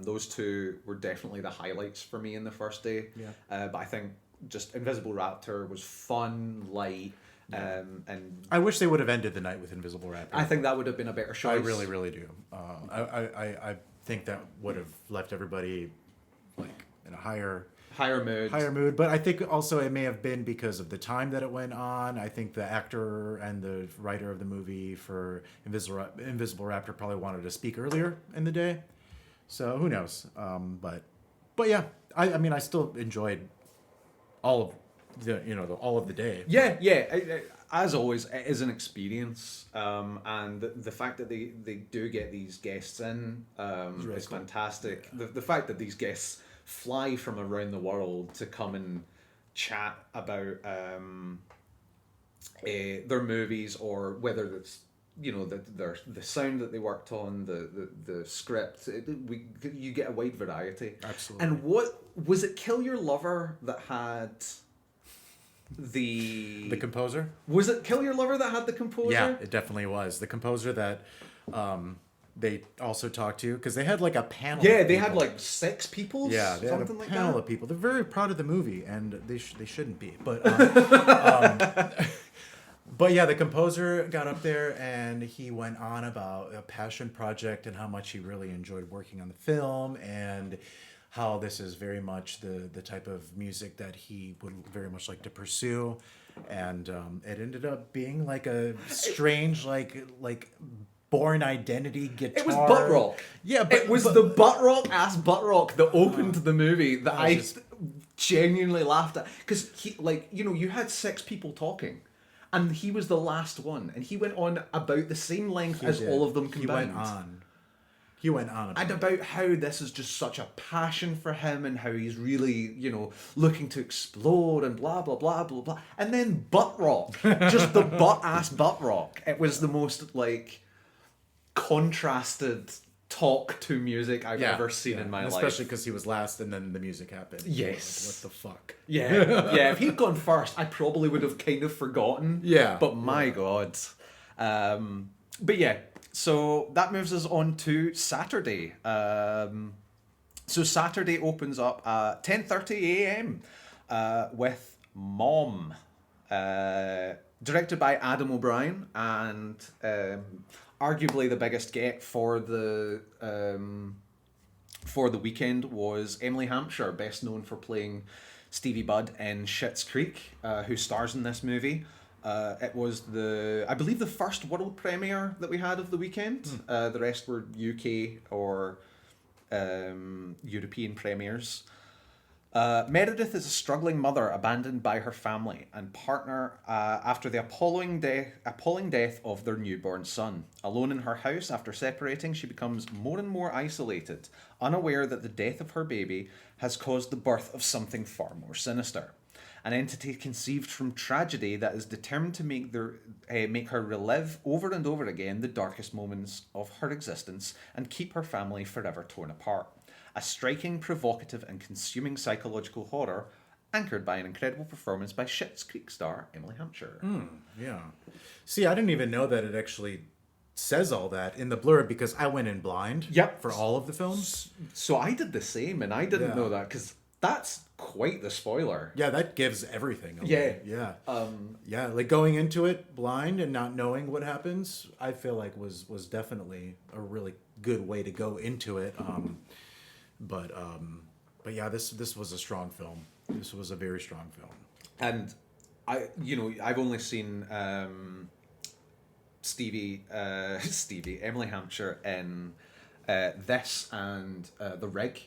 Those 2 were definitely the highlights for me in the first day. Yeah. But I think just Invisible Raptor was fun, light, and I wish they would have ended the night with Invisible Raptor. I think that would have been a better choice. I really, really do. I think that would have left everybody like in a higher mood. But I think also it may have been because of the time that it went on. I think the actor and the writer of the movie for Invisible Raptor probably wanted to speak earlier in the day. So who knows? But yeah, I mean, I still enjoyed all of the day. Yeah. As always, it is an experience, and the fact that they do get these guests in is fantastic. The fact that these guests fly from around the world to come and chat about their movies, or whether it's the sound that they worked on, the script. You get a wide variety. Absolutely. And what was it? Kill Your Lover that had the composer? Was it Kill Your Lover that had the composer? Yeah, it definitely was the composer that. They also talked to, because they had like a panel. Yeah, they had like 6 people. Yeah, they had a like panel that. of people. They're very proud of the movie, and they shouldn't be. But but yeah, the composer got up there and he went on about a passion project and how much he really enjoyed working on the film, and how this is very much the type of music that he would very much like to pursue. And it ended up being like a strange like Born Identity guitar. It was butt rock. Yeah, but it was the butt rock that opened the movie that I genuinely laughed at, because you had 6 people talking, and he was the last one, and he went on about the same length as all of them combined. He went on and about how this is just such a passion for him, and how he's really, looking to explore, and blah, blah, blah, blah, blah. And then butt rock. Just the butt rock. It was the most, contrasted talk to music I've ever seen in my life. Especially because he was last and then the music happened. Yes. What the fuck? Yeah. If he'd gone first, I probably would have kind of forgotten. Yeah. But my God. But yeah, so that moves us on to Saturday. So Saturday opens up at 10:30 a.m. With Mom. Directed by Adam O'Brien, and arguably the biggest get for the weekend was Emily Hampshire, best known for playing Stevie Budd in Schitt's Creek, who stars in this movie. It was I believe the first world premiere that we had of the weekend. The rest were UK or European premieres. Meredith is a struggling mother abandoned by her family and partner after the appalling death of their newborn son. Alone in her house after separating, she becomes more and more isolated, unaware that the death of her baby has caused the birth of something far more sinister. An entity conceived from tragedy that is determined to make her relive over and over again the darkest moments of her existence and keep her family forever torn apart. A striking, provocative, and consuming psychological horror anchored by an incredible performance by Schitt's Creek star Emily Hampshire. Yeah. See, I didn't even know that it actually says all that in the blurb because I went in blind Yep. for all of the films. So I did the same, and I didn't Yeah. know that because that's quite the spoiler. Yeah, that gives everything away. Yeah. Yeah, like going into it blind and not knowing what happens, I feel like was definitely a really good way to go into it. But yeah, this was a strong film. This was a very strong film. And I've only seen Emily Hampshire in this and The Rig,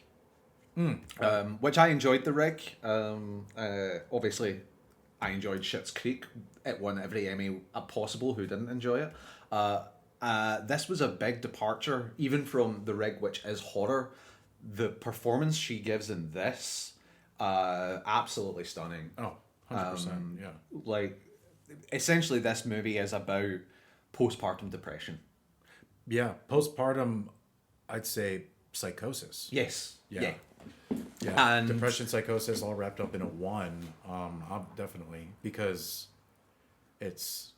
which I enjoyed. The Rig, obviously, I enjoyed Schitt's Creek. It won every Emmy possible. Who didn't enjoy it? This was a big departure, even from The Rig, which is horror. The performance she gives in this, absolutely stunning. Oh, 100%. Yeah. Like, essentially, this movie is about postpartum depression. Yeah, postpartum, I'd say psychosis. Yes. Yeah. Yeah. Yeah, And- depression, psychosis, all wrapped up in a one. Definitely, because it's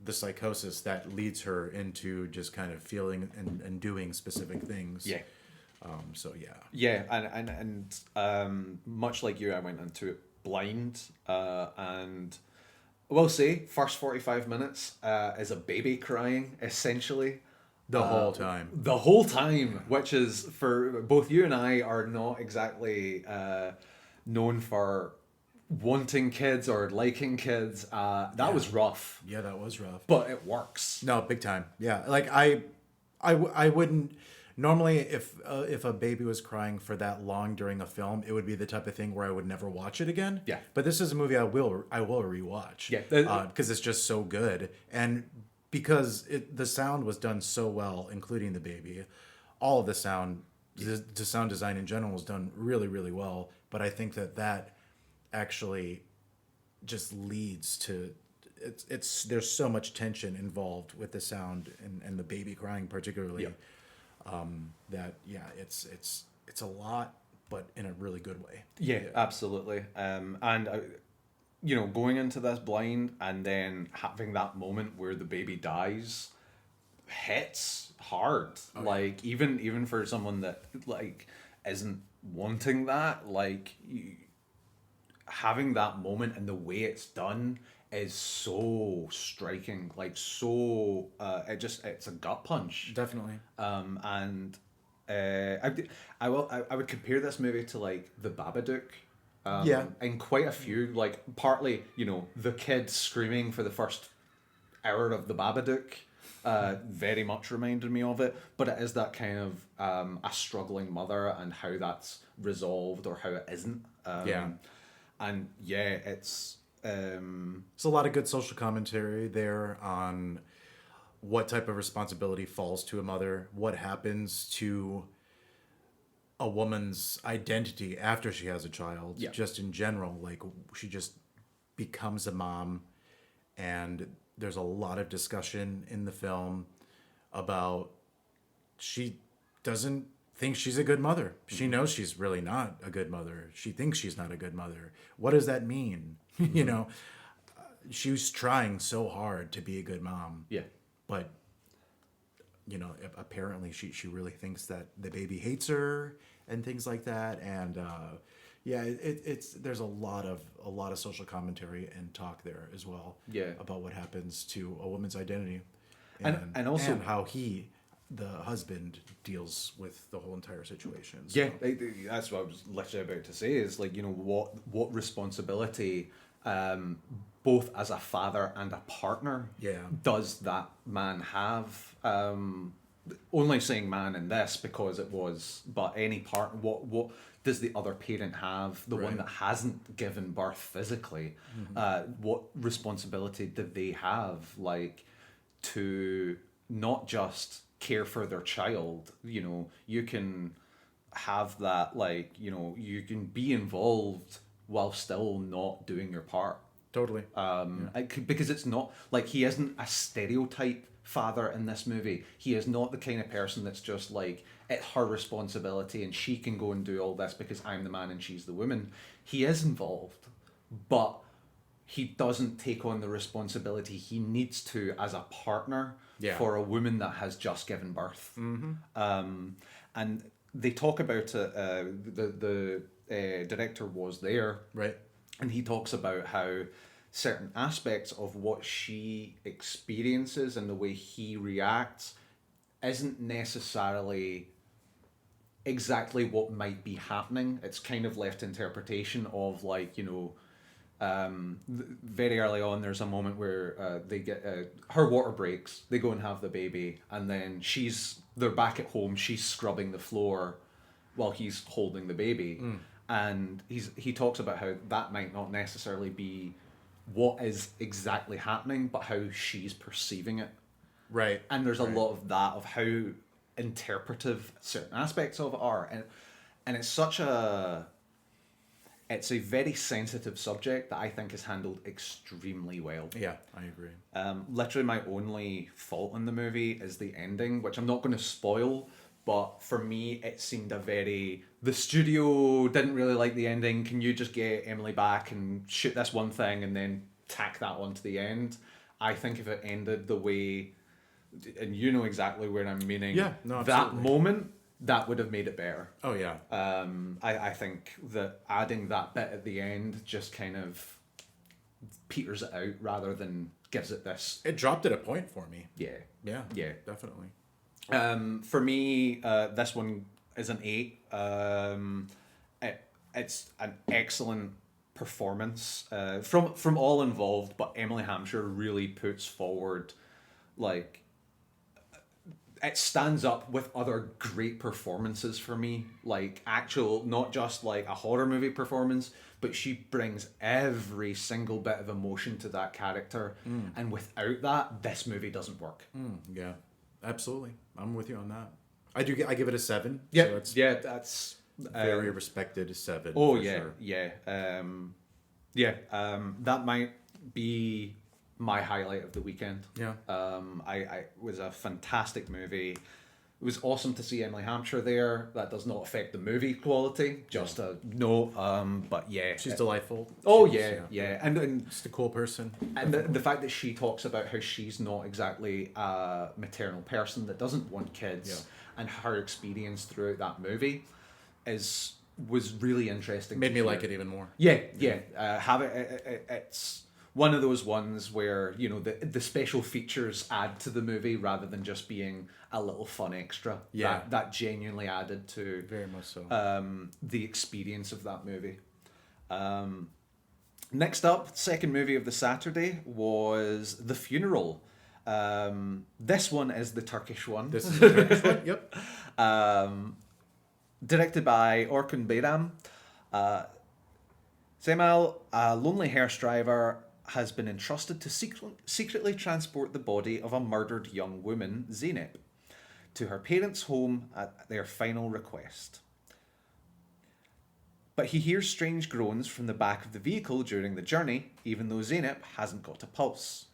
the psychosis that leads her into just kind of feeling and doing specific things. Yeah. So yeah. Yeah, and much like you, I went into it blind, and I will say, first 45 minutes is a baby crying, essentially. The whole time. The whole time, which is, for both you and I, are not exactly known for wanting kids or liking kids. That was rough, Yeah, that was rough. but it works. No, big time. Yeah, like I wouldn't normally if a baby was crying for that long during a film, it would be the type of thing where I would never watch it again. Yeah. But this is a movie I will rewatch. Yeah. Because it's just so good, and because the sound was done so well, including the baby, all of the sound design in general was done really, really well. But I think that actually just leads to it's there's so much tension involved with the sound and the baby crying particularly. Yeah. That it's a lot, but in a really good way. Yeah, absolutely. And going into this blind and then having that moment where the baby dies hits hard. Like even for someone that like isn't wanting that, like having that moment and the way it's done is so striking. Like so, it's a gut punch. Definitely. And I would compare this movie to like The Babadook. Yeah. And quite a few, like partly, the kid screaming for the first hour of The Babadook, very much reminded me of it. But it is that kind of a struggling mother and how that's resolved or how it isn't. Yeah. And yeah, it's. There's a lot of good social commentary there on what type of responsibility falls to a mother, what happens to a woman's identity after she has a child, Yeah. just in general. Like, she just becomes a mom, and there's a lot of discussion in the film about she doesn't think she's a good mother. She knows she's really not a good mother. She thinks she's not a good mother. What does that mean? She's trying so hard to be a good mom. Yeah. But apparently she really thinks that the baby hates her and things like that. And it's there's a lot of social commentary and talk there as well. Yeah. About what happens to a woman's identity, And also- and how the husband deals with the whole entire situation. So, Yeah, that's what I was literally about to say. Is like what responsibility, both as a father and a partner, Yeah. does that man have? Only saying man in this because it was, but any part. What does the other parent have, the one Right. that hasn't given birth physically? What responsibility do they have, like, to not just care for their child? You know, you can have that, like, you know, you can be involved while still not doing your part. Totally. Because it's not like he isn't a stereotype father in this movie. He is not the kind of person that's just like, it's her responsibility and she can go and do all this because I'm the man and she's the woman. He is involved, but he doesn't take on the responsibility he needs to as a partner Yeah. for a woman that has just given birth. And they talk about it. The director was there, Right. and he talks about how certain aspects of what she experiences and the way he reacts isn't necessarily exactly what might be happening. It's kind of left to interpretation of, like, you know, very early on there's a moment where they get her water breaks, they go and have the baby, and then they're back at home, she's scrubbing the floor while he's holding the baby. And he talks about how that might not necessarily be what is exactly happening, but how she's perceiving it. Right. And there's a lot of that, of how interpretive certain aspects of it are. And it's it's a very sensitive subject that I think is handled extremely well. Yeah, I agree. Literally my only fault in the movie is the ending, which I'm not going to spoil, but for me it seemed the studio didn't really like the ending. Can you just get Emily back and shoot this one thing and then tack that on to the end? I think if it ended the way, and you know exactly where I'm meaning, Yeah, no, that absolutely. moment, that would have made it better. Oh yeah. I think that adding that bit at the end just kind of peters it out rather than gives it this. It dropped at a point for me. Yeah. Yeah. Yeah. Definitely. For me, this one is an 8. It's an excellent performance from all involved, but Emily Hampshire really puts forward, like, it stands up with other great performances for me, like actual, not just like a horror movie performance, but she brings every single bit of emotion to that character, and without that, this movie doesn't work. Yeah. Absolutely. I'm with you on that. I give it a 7. Yeah, So it's yeah, that's very respected 7. Oh for yeah, sure. yeah. That might be my highlight of the weekend. Yeah. I it was a fantastic movie. It was awesome to see Emily Hampshire there. That does not affect the movie quality. Just a note. But yeah, She's delightful. Oh She's, yeah. And Just a cool person. the fact that she talks about how she's not exactly a maternal person that doesn't want kids, and her experience throughout that movie was really interesting. Made to me hear. like it even more. Yeah. It's one of those ones where, you know, the special features add to the movie rather than just being a little fun extra. Yeah. That genuinely added to Very much so. the experience of that movie. Next up, second movie of the Saturday was The Funeral. This one is the Turkish one. This is the Turkish one. Yep. Directed by Orkun Bayram. Zemal, a lonely hearse driver, has been entrusted to secretly transport the body of a murdered young woman, Zeynep, to her parents' home at their final request. But he hears strange groans from the back of the vehicle during the journey, even though Zeynep hasn't got a pulse.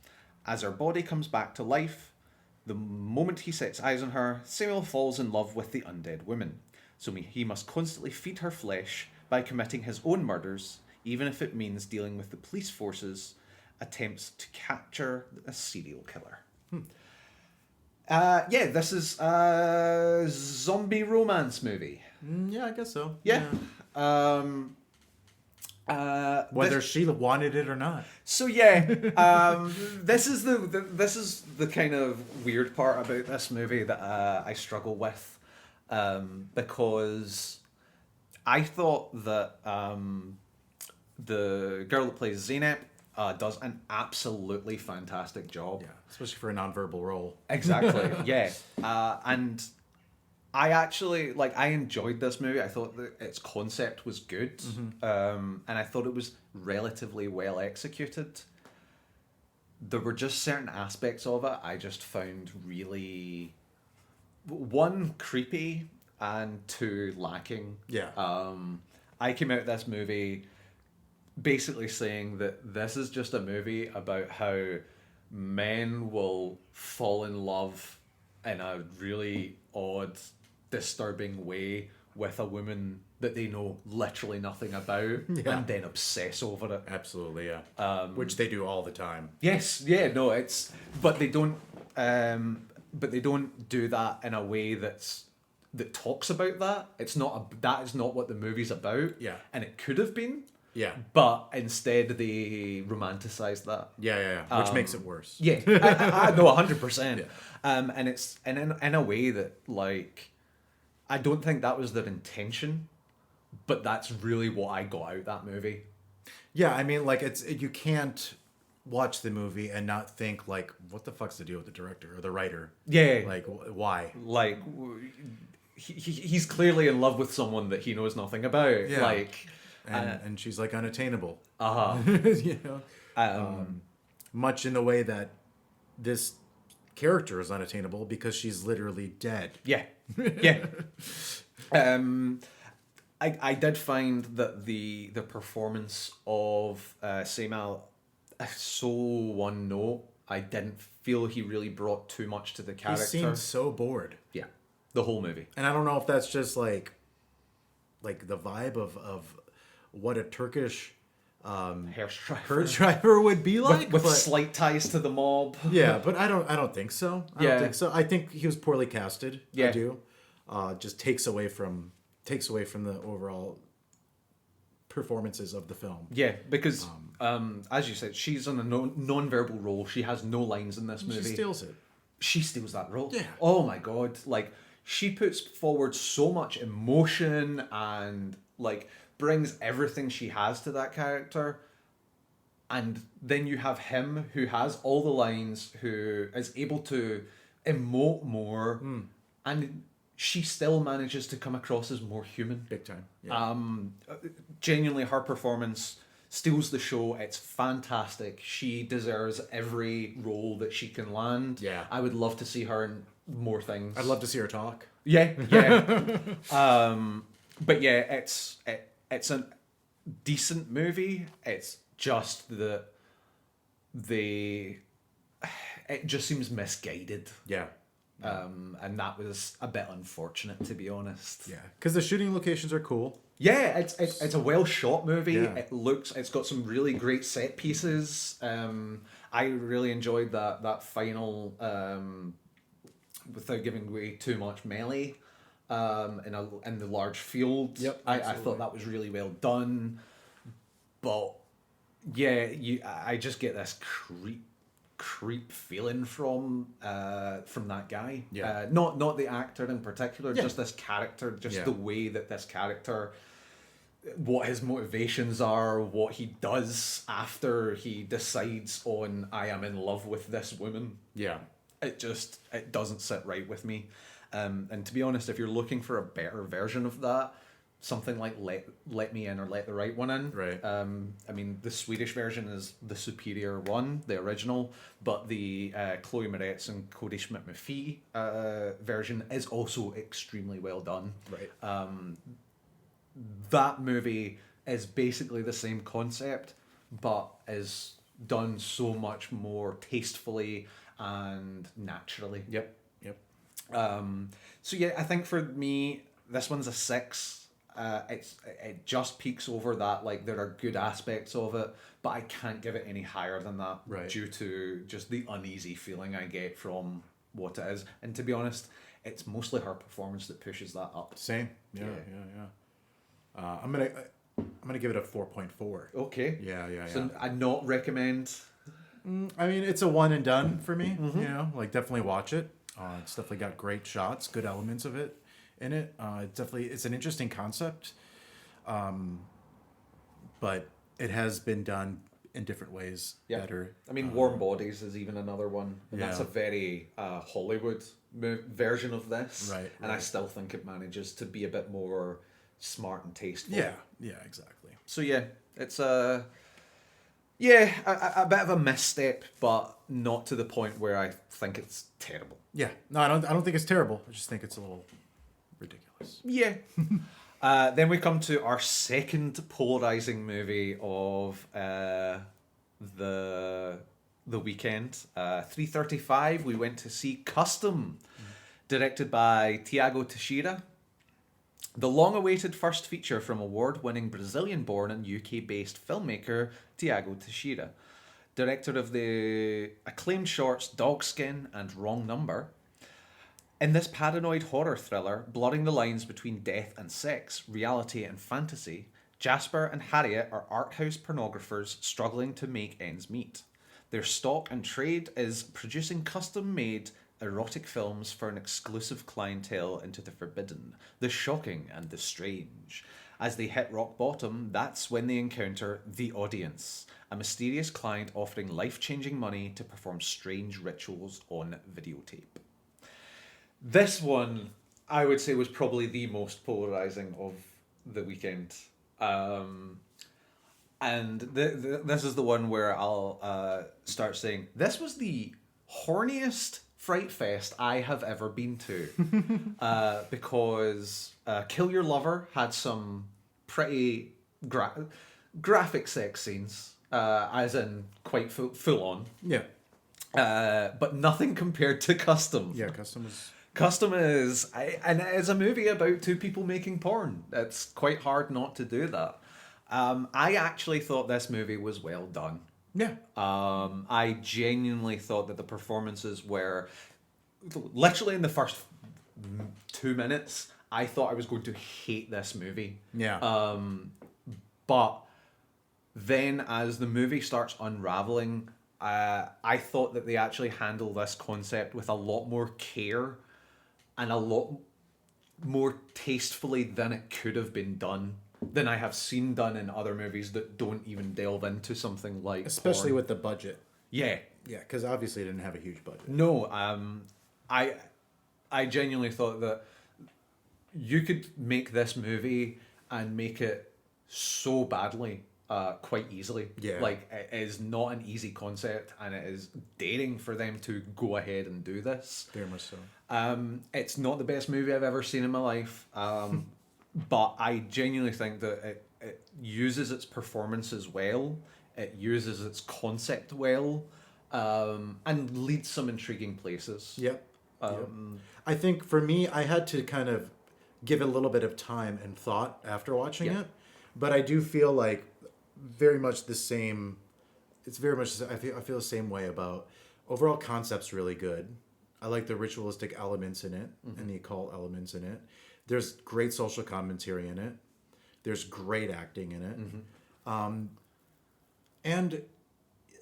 As her body comes back to life, the moment he sets eyes on her, Samuel falls in love with the undead woman. So he must constantly feed her flesh by committing his own murders, even if it means dealing with the police force's attempts to capture a serial killer. This is a zombie romance movie. Yeah, I guess so. Yeah. Whether she wanted it or not. So yeah, this is the kind of weird part about this movie that I struggle with, because I thought that the girl that plays Zeynep does an absolutely fantastic job. Yeah, especially for a nonverbal role. Exactly. Yeah. And I actually I enjoyed this movie. I thought that its concept was good, and I thought it was relatively well executed. There were just certain aspects of it I just found really, one, creepy, and two, lacking. Yeah. I came out of this movie basically saying that this is just a movie about how men will fall in love in a really odd, disturbing way with a woman that they know literally nothing about, Yeah. and then obsess over it. Absolutely, yeah. Which they do all the time. Yes, yeah, no, it's but they don't do that in a way that talks about that. It's not that is not what the movie's about. Yeah. And it could have been, Yeah. but instead they romanticized that. Yeah. Which makes it worse. Yeah, I know 100%. Yeah. And it's in a way that I don't think that was their intention, but that's really what I got out of that movie. Yeah, I mean, you can't watch the movie and not think what the fuck's the deal with the director or the writer? Yeah, Why? He's clearly in love with someone that he knows nothing about. Yeah. And she's unattainable. You know, much in the way that this character is unattainable because she's literally dead. Yeah, yeah. I did find that the performance of Seymour so one note. I didn't feel he really brought too much to the character. He seemed so bored. Yeah, the whole movie. And I don't know if that's just like the vibe of what a Turkish Hair driver would be like, with but, slight ties to the mob. Yeah, but I don't think so. I don't think so. I think he was poorly casted. Yeah. I do. Just takes away from the overall performances of the film. Yeah, because as you said, she's on a non-verbal role. She has no lines in this movie. She steals it. She steals that role. Yeah. Oh my god! She puts forward so much emotion and brings everything she has to that character. And then you have him who has all the lines, who is able to emote more, and she still manages to come across as more human. Big time. Yeah. Genuinely, her performance steals the show. It's fantastic. She deserves every role that she can land. Yeah. I would love to see her in more things. I'd love to see her talk. Yeah. But yeah, it's a decent movie. It's just that it just seems misguided. Yeah. And that was a bit unfortunate, to be honest. Yeah, because the shooting locations are cool. Yeah, it's a well shot movie. Yeah. It's got some really great set pieces. I really enjoyed that final, without giving away too much, melee, in the large field. Yep, I thought that was really well done, but yeah, I just get this creep feeling from that guy. Yeah. Not the actor in particular, Yeah. just this character, just Yeah. the way that this character, what his motivations are, what he does after he decides on, I am in love with this woman. Yeah. It doesn't sit right with me. And to be honest, if you're looking for a better version of that, something like Let Me In or Let the Right One In. Right. I mean, the Swedish version is the superior one, the original, but the Chloe Moretz and Cody Schmidt-McPhee version is also extremely well done. Right. That movie is basically the same concept, but is done so much more tastefully and naturally. Yep. So yeah, I think for me, this one's a 6. It just peaks over that. There are good aspects of it, but I can't give it any higher than that, Right. due to just the uneasy feeling I get from what it is. And to be honest, it's mostly her performance that pushes that up. Same. Yeah. I'm gonna give it a 4.4. Okay. Yeah. So I'd not recommend. I mean, it's a one and done for me. You know, definitely watch it. It's definitely got great shots, good elements of it in it. It's an interesting concept, but it has been done in different ways Yeah. better. I mean, Warm Bodies is even another one. And that's a Yeah. very Hollywood version of this. Right, And I right. still think it manages to be a bit more smart and tasteful. Yeah, exactly. So yeah, it's a bit of a misstep, but not to the point where I think it's terrible. Yeah, no, I don't think it's terrible. I just think it's a little ridiculous. Yeah. Then we come to our second polarizing movie of the weekend. 3:35. We went to see Custom, directed by Tiago Teixeira. The long-awaited first feature from award-winning Brazilian-born and UK-based filmmaker Tiago Teixeira, director of the acclaimed shorts Dogskin and Wrong Number. In this paranoid horror thriller, blurring the lines between death and sex, reality and fantasy, Jasper and Harriet are art house pornographers struggling to make ends meet. Their stock and trade is producing custom-made erotic films for an exclusive clientele into the forbidden, the shocking and the strange. As they hit rock bottom, that's when they encounter the audience, a mysterious client offering life-changing money to perform strange rituals on videotape. This one, I would say, was probably the most polarizing of the weekend. And this is the one where I'll start saying, this was the horniest Fright Fest I have ever been to. Because Kill Your Lover had some pretty graphic sex scenes, as in quite full on. Yeah. But nothing compared to Custom. Yeah, Custom is... Custom is, and it is a movie about two people making porn. It's quite hard not to do that. I actually thought this movie was well done. Yeah. I genuinely thought that the performances were, literally in the first 2 minutes, I thought I was going to hate this movie. Yeah. But then as the movie starts unraveling, I thought that they actually handle this concept with a lot more care and a lot more tastefully than it could have been done, than I have seen done in other movies that don't even delve into something like Especially porn. with the budget. Yeah. Yeah, because obviously it didn't have a huge budget. No, I genuinely thought that you could make this movie and make it so badly quite easily. Yeah. Like, it is not an easy concept, and it is daring for them to go ahead and do this. Very much so. It's not the best movie I've ever seen in my life, but I genuinely think that it uses its performances well, it uses its concept well, and leads some intriguing places. Yep. I think for me, I had to kind of give it a little bit of time and thought after watching it, but I do feel like very much the same. It's very much, I feel the same way about overall concept's really good. I like the ritualistic elements in it and the occult elements in it. There's great social commentary in it. There's great acting in it. And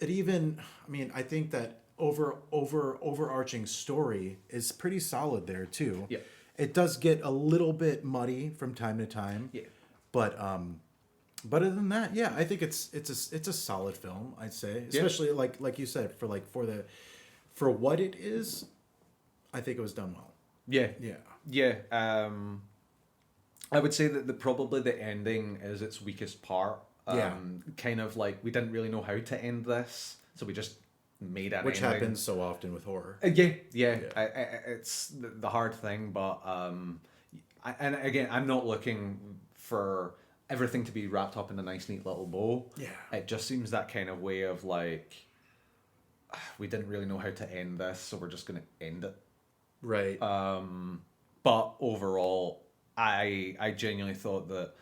it even, I mean, I think that overarching story is pretty solid there too. Yeah. It does get a little bit muddy from time to time. Yeah. But other than that, yeah, I think it's a solid film, I'd say. Especially like you said, for what it is, I think it was done well. Yeah. Yeah. Yeah. I would say that probably the ending is its weakest part. Kind of like, we didn't really know how to end this, so we just made an Which ending. happens so often with horror. Yeah. It's the hard thing, but and again, I'm not looking for everything to be wrapped up in a nice, neat little bow. Yeah. It just seems that kind of way of like, we didn't really know how to end this, so we're just going to end it. Right. But overall, I genuinely thought that,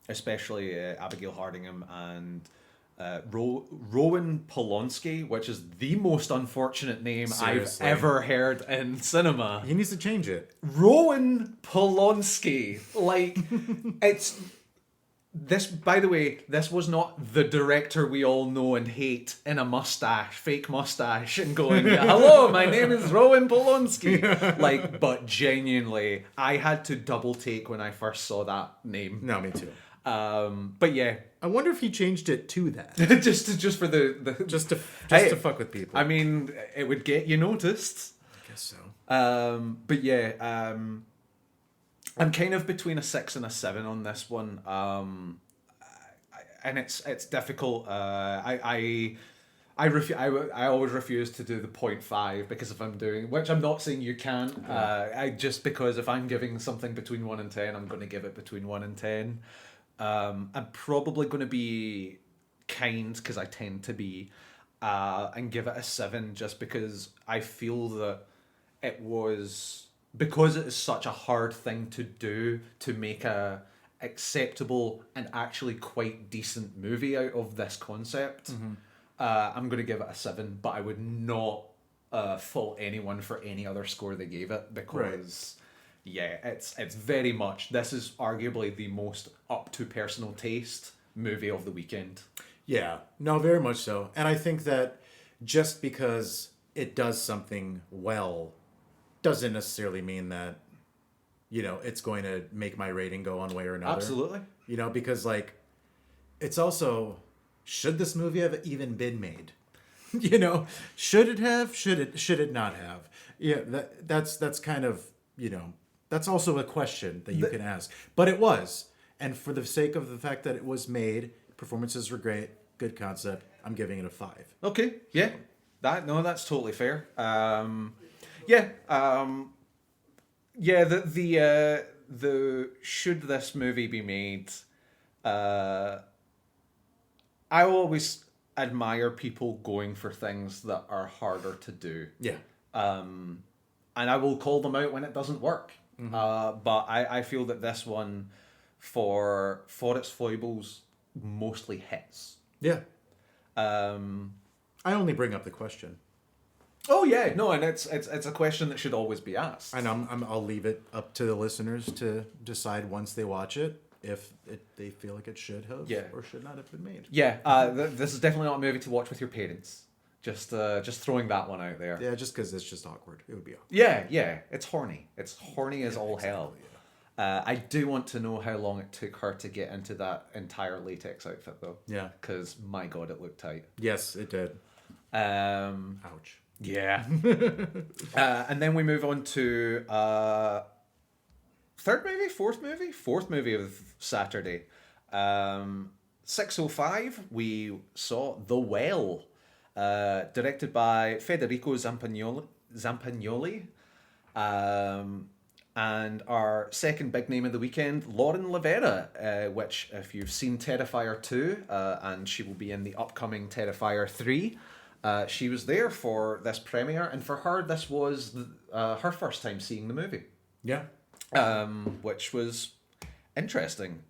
especially Abigail Hardingham and Rowan Polonsky, which is the most unfortunate name Seriously. I've ever heard in cinema. He needs to change it. Rowan Polonsky, like, it's this. By the way, this was not the director we all know and hate in a fake mustache, and going, "Hello, my name is Rowan Polonsky." Like, but genuinely, I had to double take when I first saw that name. No, me too. But yeah, I wonder if he changed it to that. just for the just to Hey, to fuck with people. I mean, it would get you noticed. I guess so. But yeah, I'm kind of between a 6 and a 7 on this one. And it's difficult. I always refuse to do the 0.5 because if I'm doing, which I'm not saying you can't, just because if I'm giving something between 1 and 10, I'm going to give it between 1 and 10. I'm probably going to be kind because I tend to be, and give it a 7 just because I feel that it was, because it is such a hard thing to do to make a acceptable and actually quite decent movie out of this concept. I'm going to give it a 7, but I would not fault anyone for any other score they gave it because, yeah, it's very much, this is arguably the most up to personal taste movie of the weekend. Yeah, no, very much so. And I think that just because it does something well doesn't necessarily mean that, you know, it's going to make my rating go one way or another. Absolutely. You know, because like, it's also, should this movie have even been made? You know, should it have? Should it not have? Yeah, that's kind of, you know, that's also a question that you can ask. But it was. And for the sake of the fact that it was made, performances were great, good concept, I'm giving it a 5. Okay, yeah. That's totally fair. The should this movie be made, I always admire people going for things that are harder to do. Yeah. And I will call them out when it doesn't work. But I feel that this one, for its foibles, mostly hits. Yeah. I only bring up the question. Oh yeah, no, and it's a question that should always be asked. And I'll leave it up to the listeners to decide once they watch it if they feel like it should have or should not have been made. Yeah, this is definitely not a movie to watch with your parents. Just throwing that one out there. Yeah, just because it's just awkward. It would be awkward. Yeah, it's horny. It's horny as all hell. Yeah. I do want to know how long it took her to get into that entire latex outfit, though. Yeah. Because, my God, it looked tight. Yes, it did. Ouch. Yeah. And then we move on to fourth movie of Saturday. 6:05, we saw The Well, directed by Federico Zampagnoli. And our second big name of the weekend, Lauren Lavera, which if you've seen Terrifier 2, and she will be in the upcoming Terrifier 3, she was there for this premiere, and for her, this was her first time seeing the movie. Yeah. Which was interesting.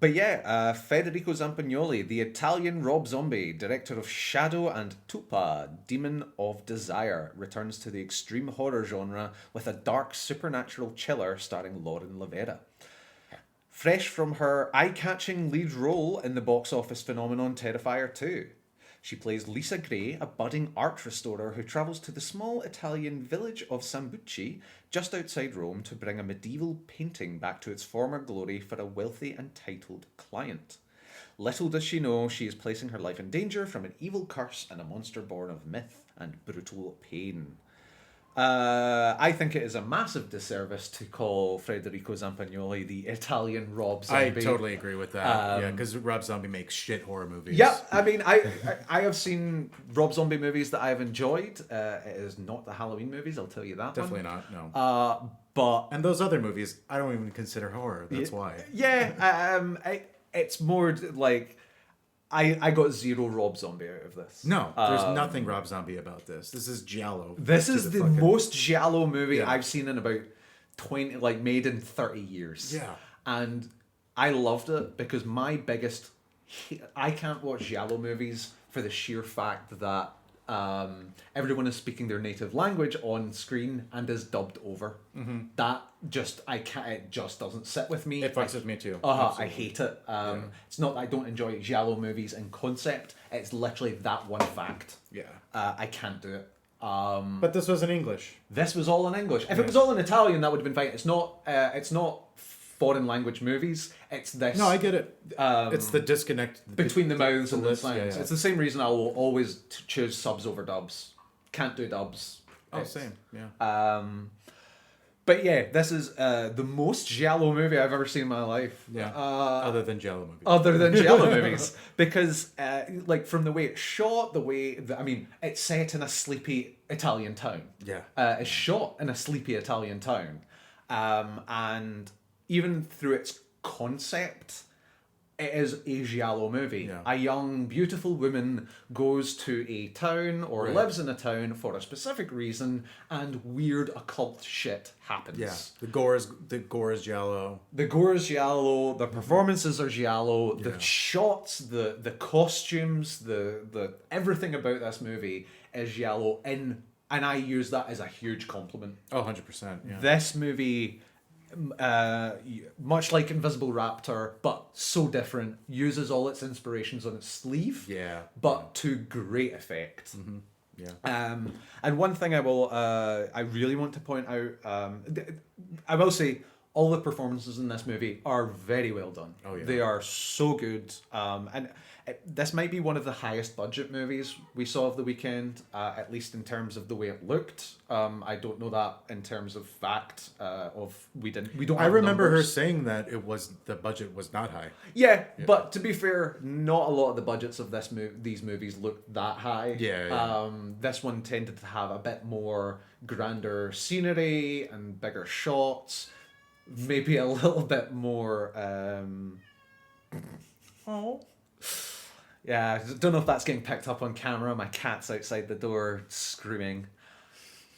But yeah, Federico Zampagnoli, the Italian Rob Zombie, director of Shadow and Tupa, Demon of Desire, returns to the extreme horror genre with a dark supernatural chiller starring Lauren Lavera. Fresh from her eye-catching lead role in the box office phenomenon Terrifier 2. She plays Lisa Gray, a budding art restorer who travels to the small Italian village of Sambuci, just outside Rome, to bring a medieval painting back to its former glory for a wealthy and titled client. Little does she know she is placing her life in danger from an evil curse and a monster born of myth and brutal pain. I think it is a massive disservice to call Federico Zampagnoli the Italian Rob Zombie. I totally agree with that. Yeah, because Rob Zombie makes shit horror movies. Yeah, I mean, I have seen Rob Zombie movies that I have enjoyed. It is not the Halloween movies, I'll tell you that. Definitely not, no. And those other movies, I don't even consider horror. That's why. Yeah, it's more like... I got zero Rob Zombie out of this. No, there's nothing Rob Zombie about this. This is giallo. This is the most giallo movie I've seen in about 20, like made in 30 years. Yeah. And I loved it because my biggest... I can't watch giallo movies for the sheer fact that everyone is speaking their native language on screen and is dubbed over. Mm-hmm. That just, I can't, it just doesn't sit with me. It fucks with me too. I hate it. It's not that I don't enjoy giallo movies in concept, it's literally that one fact. Yeah. I can't do it. But this was in English. This was all in English. If it was all in Italian, that would have been fine. It's not foreign language movies. It's this. No, I get it. It's the disconnect Between the mouths and the lips, sounds. yeah, yeah. It's the same reason I will always choose subs over dubs. Can't do dubs. Oh, It's- same. Yeah. But yeah, this is the most giallo movie I've ever seen in my life. Yeah. Other than Jello movies. Other than giallo movies, because like from the way it's shot, the way that, I mean, it's set in a sleepy Italian town. Yeah. It's shot in a sleepy Italian town, and even through its concept, it is a giallo movie. Yeah. A young, beautiful woman goes to a town or Right. lives in a town for a specific reason, and weird occult shit happens. Yeah. The gore is Jello. The gore is giallo, the performances are giallo, the Yeah. shots, the costumes, the everything about this movie is giallo, and I use that as a huge compliment. Oh, 100%. Yeah. This movie, much like Invisible Raptor, but so different, uses all its inspirations on its sleeve, Yeah. but to great effect. Yeah. And one thing I really want to point out, I will say all the performances in this movie are very well done. Oh, yeah. They are so good. And this might be one of the highest budget movies we saw of the weekend, at least in terms of the way it looked. I don't know that in terms of fact. We don't. I have remember her numbers. saying that the budget was not high. Yeah, but to be fair, not a lot of the budgets of these movies looked that high. Yeah. This one tended to have a bit more grander scenery and bigger shots, maybe a little bit more. Oh. Yeah, I don't know if that's getting picked up on camera. My cat's outside the door screaming.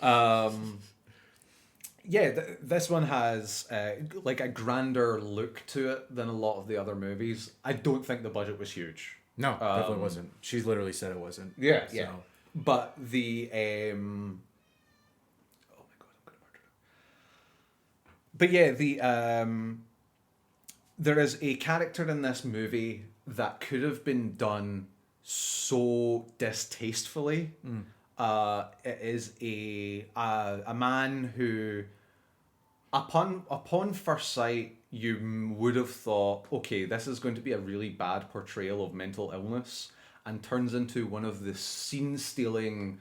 This one has like a grander look to it than a lot of the other movies. I don't think the budget was huge. No, definitely wasn't. She literally said it wasn't. Yeah, So, yeah. But the oh my god, I'm gonna murder him. But yeah, the there is a character in this movie that could have been done so distastefully. It is a man who, upon first sight, you would have thought, okay, this is going to be a really bad portrayal of mental illness, and turns into one of the scene-stealing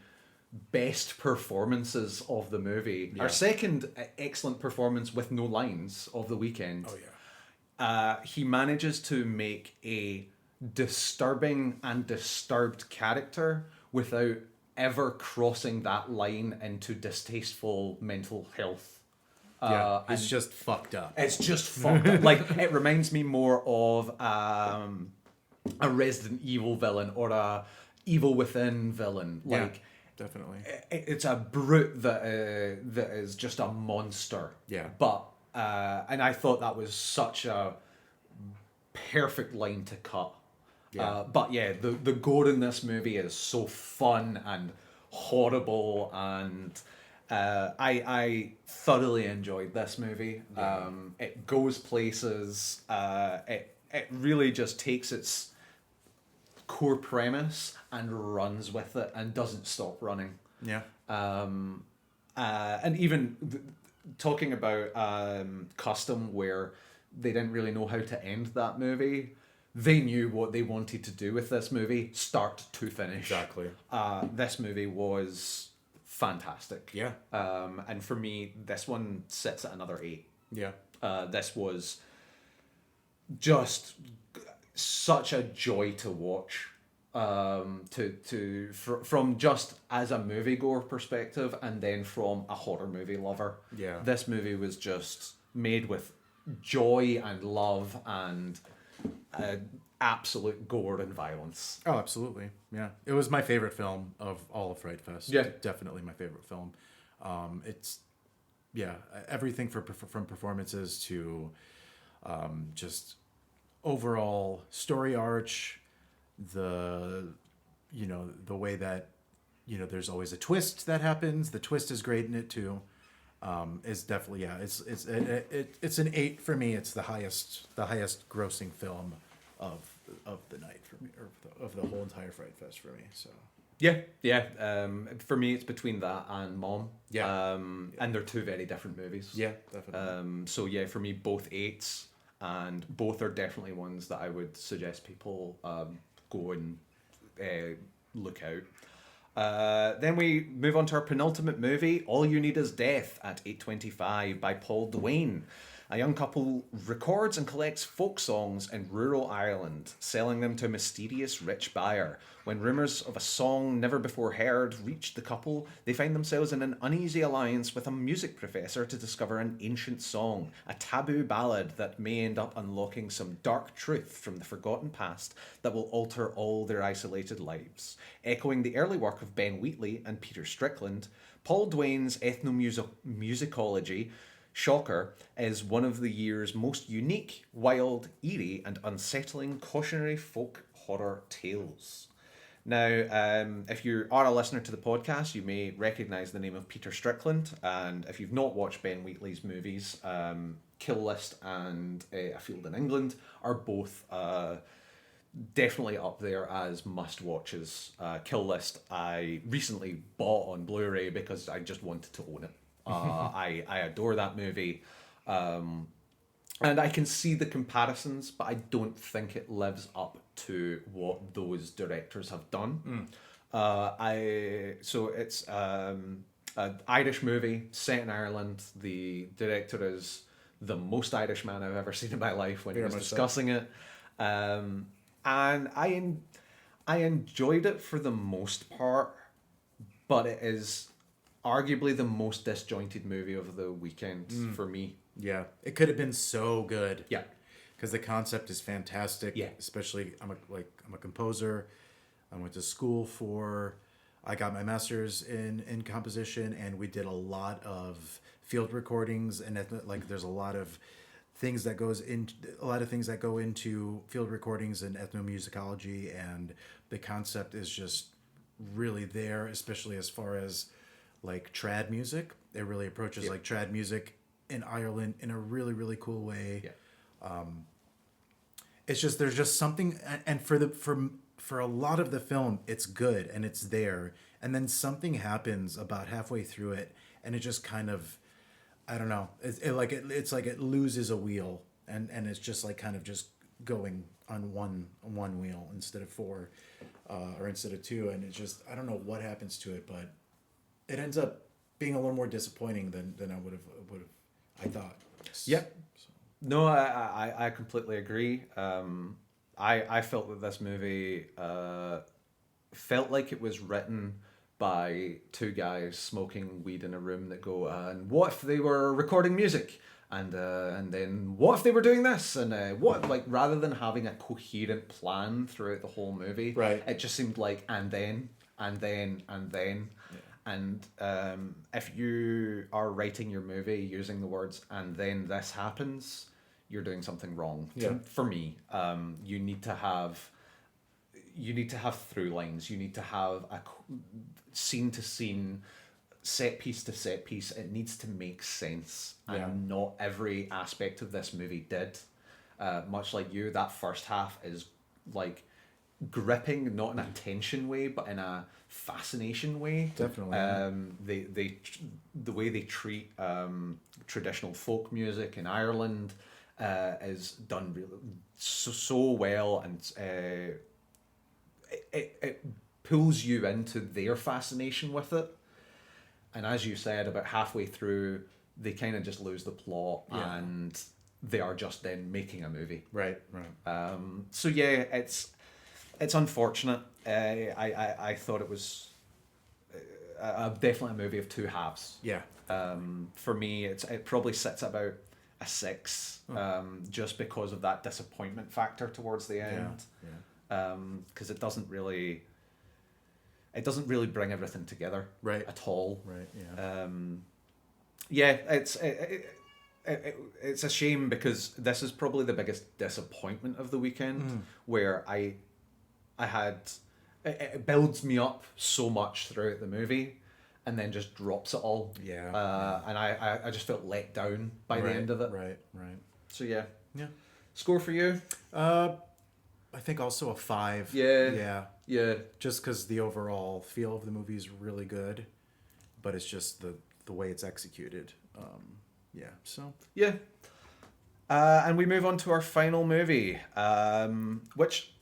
best performances of the movie. Yeah. Our second excellent performance with no lines of the weekend. Oh yeah. He manages to make a disturbing and disturbed character without ever crossing that line into distasteful mental health. Yeah. And It's just fucked up. it's just fucked up. Like, it reminds me more of a Resident Evil villain or a Evil Within villain. Yeah, Like, definitely. it's a brute that is just a monster. Yeah. But and I thought that was such a perfect line to cut. Yeah. But yeah, the gore in this movie is so fun and horrible, and I thoroughly enjoyed this movie. Yeah. It goes places. It really just takes its core premise and runs with it and doesn't stop running. Yeah. And even talking about Custom, where they didn't really know how to end that movie, they knew what they wanted to do with this movie, start to finish. Exactly. This movie was fantastic. Yeah. And for me, this one sits at another 8. Yeah. This was just such a joy to watch. From just as a moviegoer perspective, and then from a horror movie lover. Yeah. This movie was just made with joy and love and absolute gore and violence. Oh, absolutely. Yeah. It was my favorite film of all of Frightfest. Yeah. Definitely my favorite film. It's, yeah, everything from performances to just overall story arch, the way that, there's always a twist that happens. The twist is great in it too. Is definitely, yeah, it's an 8 for me. It's the highest grossing film of the night for me, or of the whole entire Fright Fest for me. So Yeah. For me, it's between that and Mom. Yeah. And they're two very different movies. Yeah, definitely. So yeah, for me, both eights, and both are definitely ones that I would suggest people go and look out. Then we move on to our penultimate movie, All You Need Is Death at 8:25 by Paul Duane. A young couple records and collects folk songs in rural Ireland, selling them to a mysterious rich buyer. When rumours of a song never before heard reach the couple, they find themselves in an uneasy alliance with a music professor to discover an ancient song, a taboo ballad that may end up unlocking some dark truth from the forgotten past that will alter all their isolated lives. Echoing the early work of Ben Wheatley and Peter Strickland, Paul Duane's ethnomusicology Shocker is one of the year's most unique, wild, eerie, and unsettling cautionary folk horror tales. Now, if you are a listener to the podcast, you may recognise the name of Peter Strickland, and if you've not watched Ben Wheatley's movies, Kill List and A Field in England are both definitely up there as must-watches. Kill List I recently bought on Blu-ray because I just wanted to own it. I adore that movie. And I can see the comparisons, but I don't think it lives up to what those directors have done. So it's an Irish movie set in Ireland. The director is the most Irish man I've ever seen in my life when he was discussing it. And I enjoyed it for the most part, but it is arguably the most disjointed movie of the weekend for me. Yeah, it could have been so good. Yeah, because the concept is fantastic. Yeah. Especially I'm a composer. I went to school I got my master's in composition, and we did a lot of field recordings, and there's a lot of things that go into field recordings and ethnomusicology, and the concept is just really there, especially as far as like trad music. It really approaches like trad music in Ireland in a really, really cool way. Yeah. It's just there's just something, and for a lot of the film, it's good and it's there, and then something happens about halfway through it, and it just kind of, I don't know, it's like it loses a wheel, and it's just like kind of just going on one wheel instead of four, or instead of two, and it's just, I don't know what happens to it, but it ends up being a little more disappointing than I would have I thought. Yep. No, I completely agree. I felt that this movie felt like it was written by two guys smoking weed in a room that go, and what if they were recording music? And then what if they were doing this? And rather than having a coherent plan throughout the whole movie, right, it just seemed like and then. Yeah. And if you are writing your movie using the words "and then this happens," you're doing something wrong. Yeah. For me, you need to have through lines. You need to have a scene to scene, set piece to set piece. It needs to make sense, and not every aspect of this movie did. Much like you, that first half is like gripping, not in a tension way, but in a fascination way. Definitely. The way they treat traditional folk music in Ireland is done really so well, and it pulls you into their fascination with it. And as you said, about halfway through, they kind of just lose the plot, and they are just then making a movie. Right. So yeah, it's unfortunate. I thought it was definitely a movie of two halves. Yeah. For me, it probably sits at about a 6, just because of that disappointment factor towards the end. Because it doesn't really bring everything together, right, at all. Right. Yeah. It's a shame, because this is probably the biggest disappointment of the weekend, where I had it builds me up so much throughout the movie, and then just drops it all. And I just felt let down by the end of it. Right. So yeah. Yeah. Score for you? I think also a 5. Yeah. Yeah. just because the overall feel of the movie is really good, but it's just the way it's executed. Yeah, so Yeah. And we move on to our final movie, which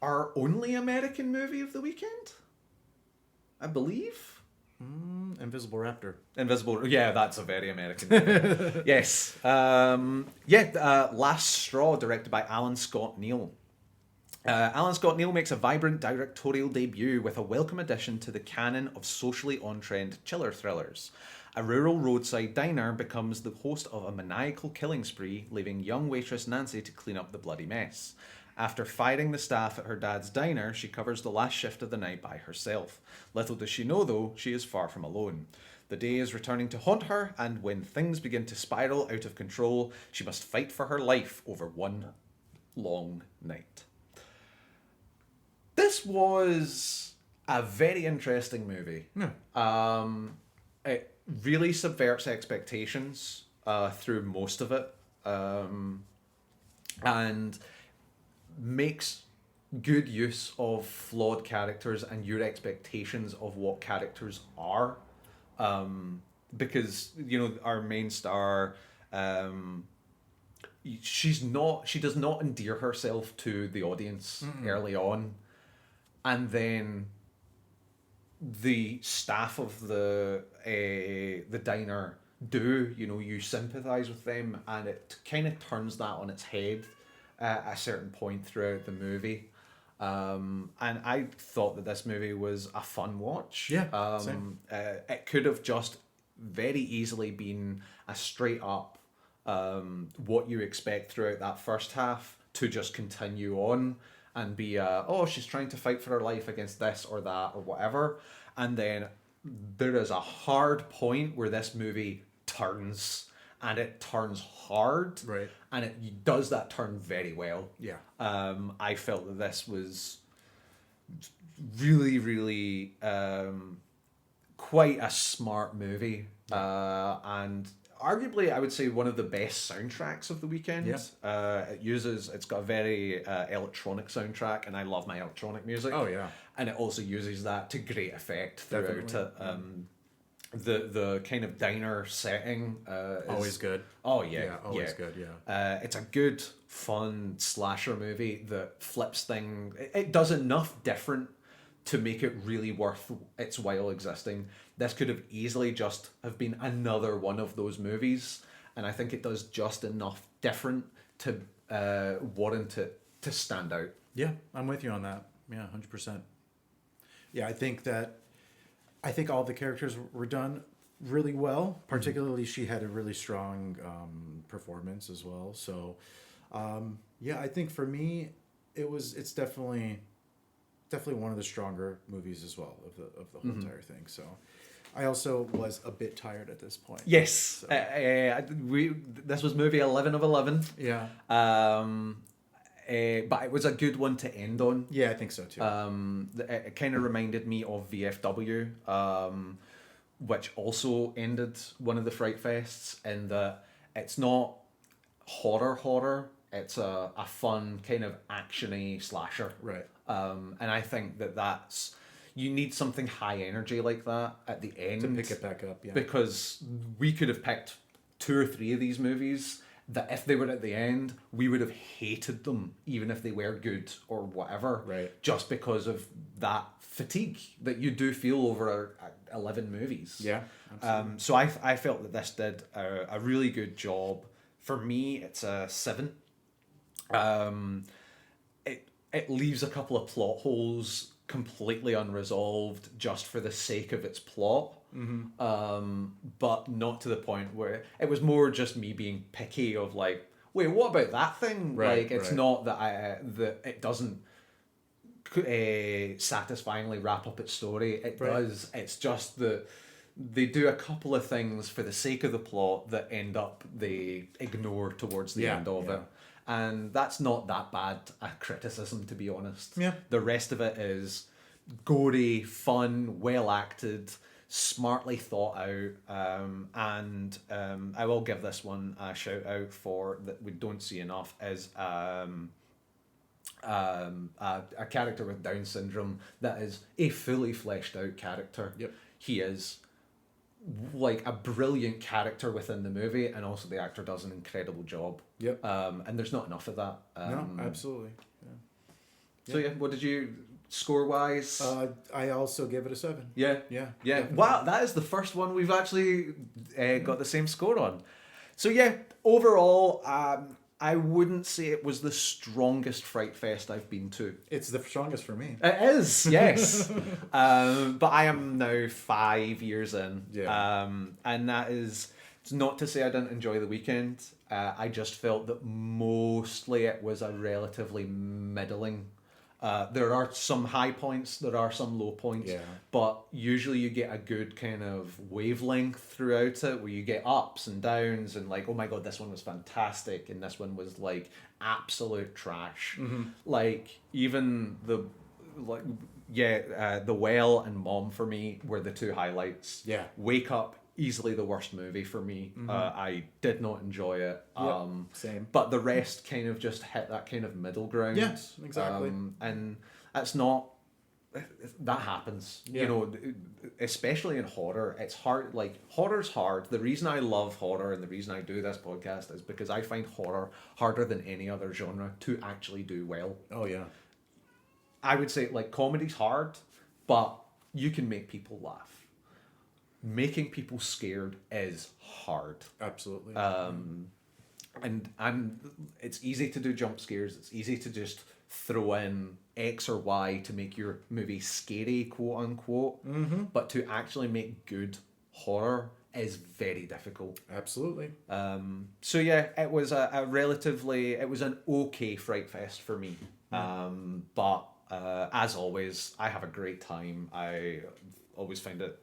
our only American movie of the weekend, I believe. Invisible Raptor. Invisible. Yeah, that's a very American movie. Yes. Last Straw, directed by Alan Scott Neal. Alan Scott Neal makes a vibrant directorial debut with a welcome addition to the canon of socially on-trend chiller thrillers. A rural roadside diner becomes the host of a maniacal killing spree, leaving young waitress Nancy to clean up the bloody mess. After firing the staff at her dad's diner, she covers the last shift of the night by herself. Little does she know, though, she is far from alone. The day is returning to haunt her, and when things begin to spiral out of control, she must fight for her life over one long night. This was a very interesting movie. It really subverts expectations through most of it, and makes good use of flawed characters and your expectations of what characters are. Because, our main star, she does not endear herself to the audience early on. And then the staff of the diner do, you sympathize with them, and it kind of turns that on its head at a certain point throughout the movie. And I thought that this movie was a fun watch. Yeah, same. It could have just very easily been a straight up what you expect throughout that first half to just continue on and be she's trying to fight for her life against this or that or whatever, and then there is a hard point where this movie turns, and it turns hard, Right. and it does that turn very well. Yeah. I felt that this was really, really quite a smart movie, and arguably I would say one of the best soundtracks of the weekend. Yeah. It's got a very electronic soundtrack, and I love my electronic music. Oh, yeah. And it also uses that to great effect throughout Definitely. it. The kind of diner setting is Always good. Oh yeah, Yeah, always good, it's a good, fun slasher movie that flips thing. It does enough different to make it really worth its while existing. This could have easily just have been another one of those movies, and I think it does just enough different to warrant it to stand out. Yeah, I'm with you on that. Yeah, 100%. Yeah, I think all the characters were done really well. Particularly, she had a really strong performance as well. So, I think for me, it's definitely one of the stronger movies as well of the whole entire thing. So, I also was a bit tired at this point. Yes, So, this was movie 11 of 11. yeah. But it was a good one to end on. Yeah, I think so too. It kind of reminded me of VFW, which also ended one of the Fright Fests, in that it's not horror. It's a fun kind of action-y slasher. Right. And I think that's... You need something high energy like that at the end. To pick it back up, yeah. Because we could have picked 2 or 3 of these movies that if they were at the end, we would have hated them, even if they were good or whatever. Right. Just because of that fatigue that you do feel over 11 movies. Yeah, absolutely. So I felt that this did a really good job. For me, it's a 7. It leaves a couple of plot holes completely unresolved just for the sake of its plot. But not to the point where it was more just me being picky of like, wait, what about that thing? Right, like, it's right. not that that it doesn't satisfyingly wrap up its story. It Right. does. It's just that they do a couple of things for the sake of the plot that end up they ignore towards the Yeah, end of yeah. it. And that's not that bad a criticism, to be honest. Yeah. The rest of it is gory, fun, well acted, smartly thought out, and I will give this one a shout out for that we don't see enough is a character with Down syndrome that is a fully fleshed out character. Yep. He is like a brilliant character within the movie, and also the actor does an incredible job. Yep. And there's not enough of that. No, absolutely. Yeah. So yeah, what did you score wise? I also gave it a 7. Yeah. Yeah. Yeah. Definitely. Wow, that is the first one we've actually got the same score on. So yeah, overall, I wouldn't say it was the strongest Fright Fest I've been to. It's the strongest for me. It is, yes. But I am now 5 years in. Yeah. And that is, it's not to say I didn't enjoy the weekend. I just felt that mostly it was a relatively middling. There are some high points, there are some low points, Yeah. but usually you get a good kind of wavelength throughout it where you get ups and downs and like, oh my god, this one was fantastic and this one was like absolute trash. Like even the The Well and Mom for me were the two highlights. Yeah. Wake Up, easily the worst movie for me. I did not enjoy it. Yep, same. But the rest kind of just hit that kind of middle ground. Yes, exactly. And that's not, that happens. Yeah. You know, especially in horror. It's hard, like, horror's hard. The reason I love horror and the reason I do this podcast is because I find horror harder than any other genre to actually do well. Oh yeah. I would say, like, comedy's hard, but you can make people laugh. Making people scared is hard. Absolutely. It's easy to do jump scares. It's easy to just throw in X or Y to make your movie scary, quote unquote. But to actually make good horror is very difficult. Absolutely. So yeah, it was it was an okay Fright Fest for me. But as always, I have a great time. I always find it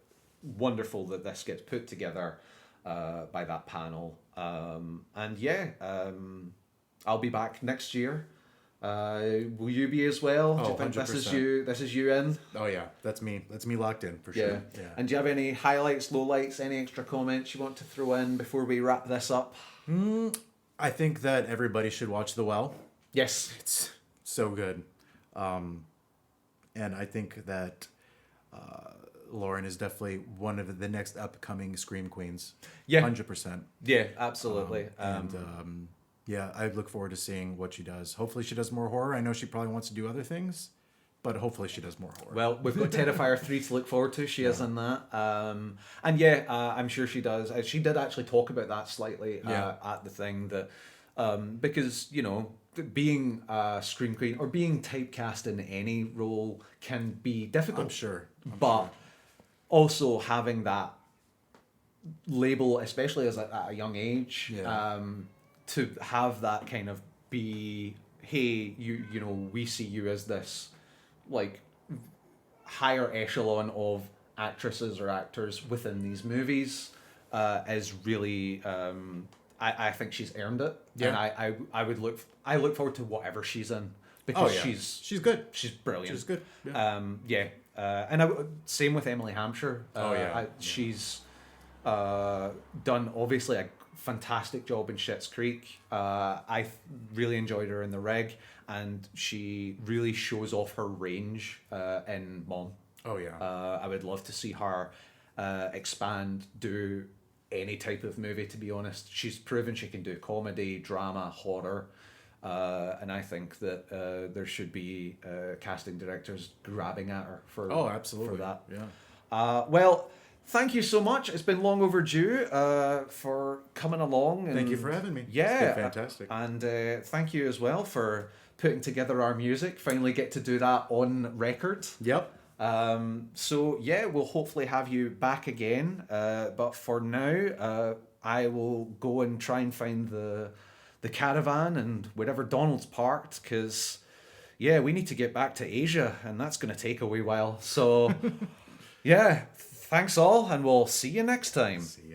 wonderful that this gets put together by that panel. And yeah, I'll be back next year. Will you be as well? Do you think 100%. this is you in? Oh yeah, that's me. That's me locked in for sure. Yeah. And do you have any highlights, lowlights, any extra comments you want to throw in before we wrap this up? I think that everybody should watch The Well. Yes. It's so good. And I think that Lauren is definitely one of the next upcoming Scream Queens. Yeah. 100%. Yeah, absolutely. Yeah, I look forward to seeing what she does. Hopefully she does more horror. I know she probably wants to do other things, but hopefully she does more horror. Well, we've got Terrifier 3 to look forward to. She is in that. And yeah, I'm sure she does. She did actually talk about that slightly at the thing, that because, you know, being a Scream Queen or being typecast in any role can be difficult. I'm sure. But also having that label, especially at a young age, to have that kind of be, hey, you know, we see you as this like higher echelon of actresses or actors within these movies is really I think she's earned it. Yeah. And I look forward to whatever she's in, because she's good. she's brilliant. She's good. Yeah. And same with Emily Hampshire. She's done obviously a fantastic job in Schitt's Creek. I really enjoyed her in The Rig, and she really shows off her range in Mom. Oh yeah. I would love to see her expand, do any type of movie, to be honest. She's proven she can do comedy, drama, horror. And I think that there should be casting directors grabbing at her for absolutely. for that. Yeah. Well, thank you so much. It's been long overdue for coming along. And, Thank you for having me. Yeah, it's been fantastic. And thank you as well for putting together our music. Finally get to do that on record. Yep. So yeah, we'll hopefully have you back again. But for now, I will go and try and find the caravan and wherever Donald's parked, because yeah, we need to get back to Asia, and that's going to take a wee while. So yeah, thanks all, and we'll see you next time. See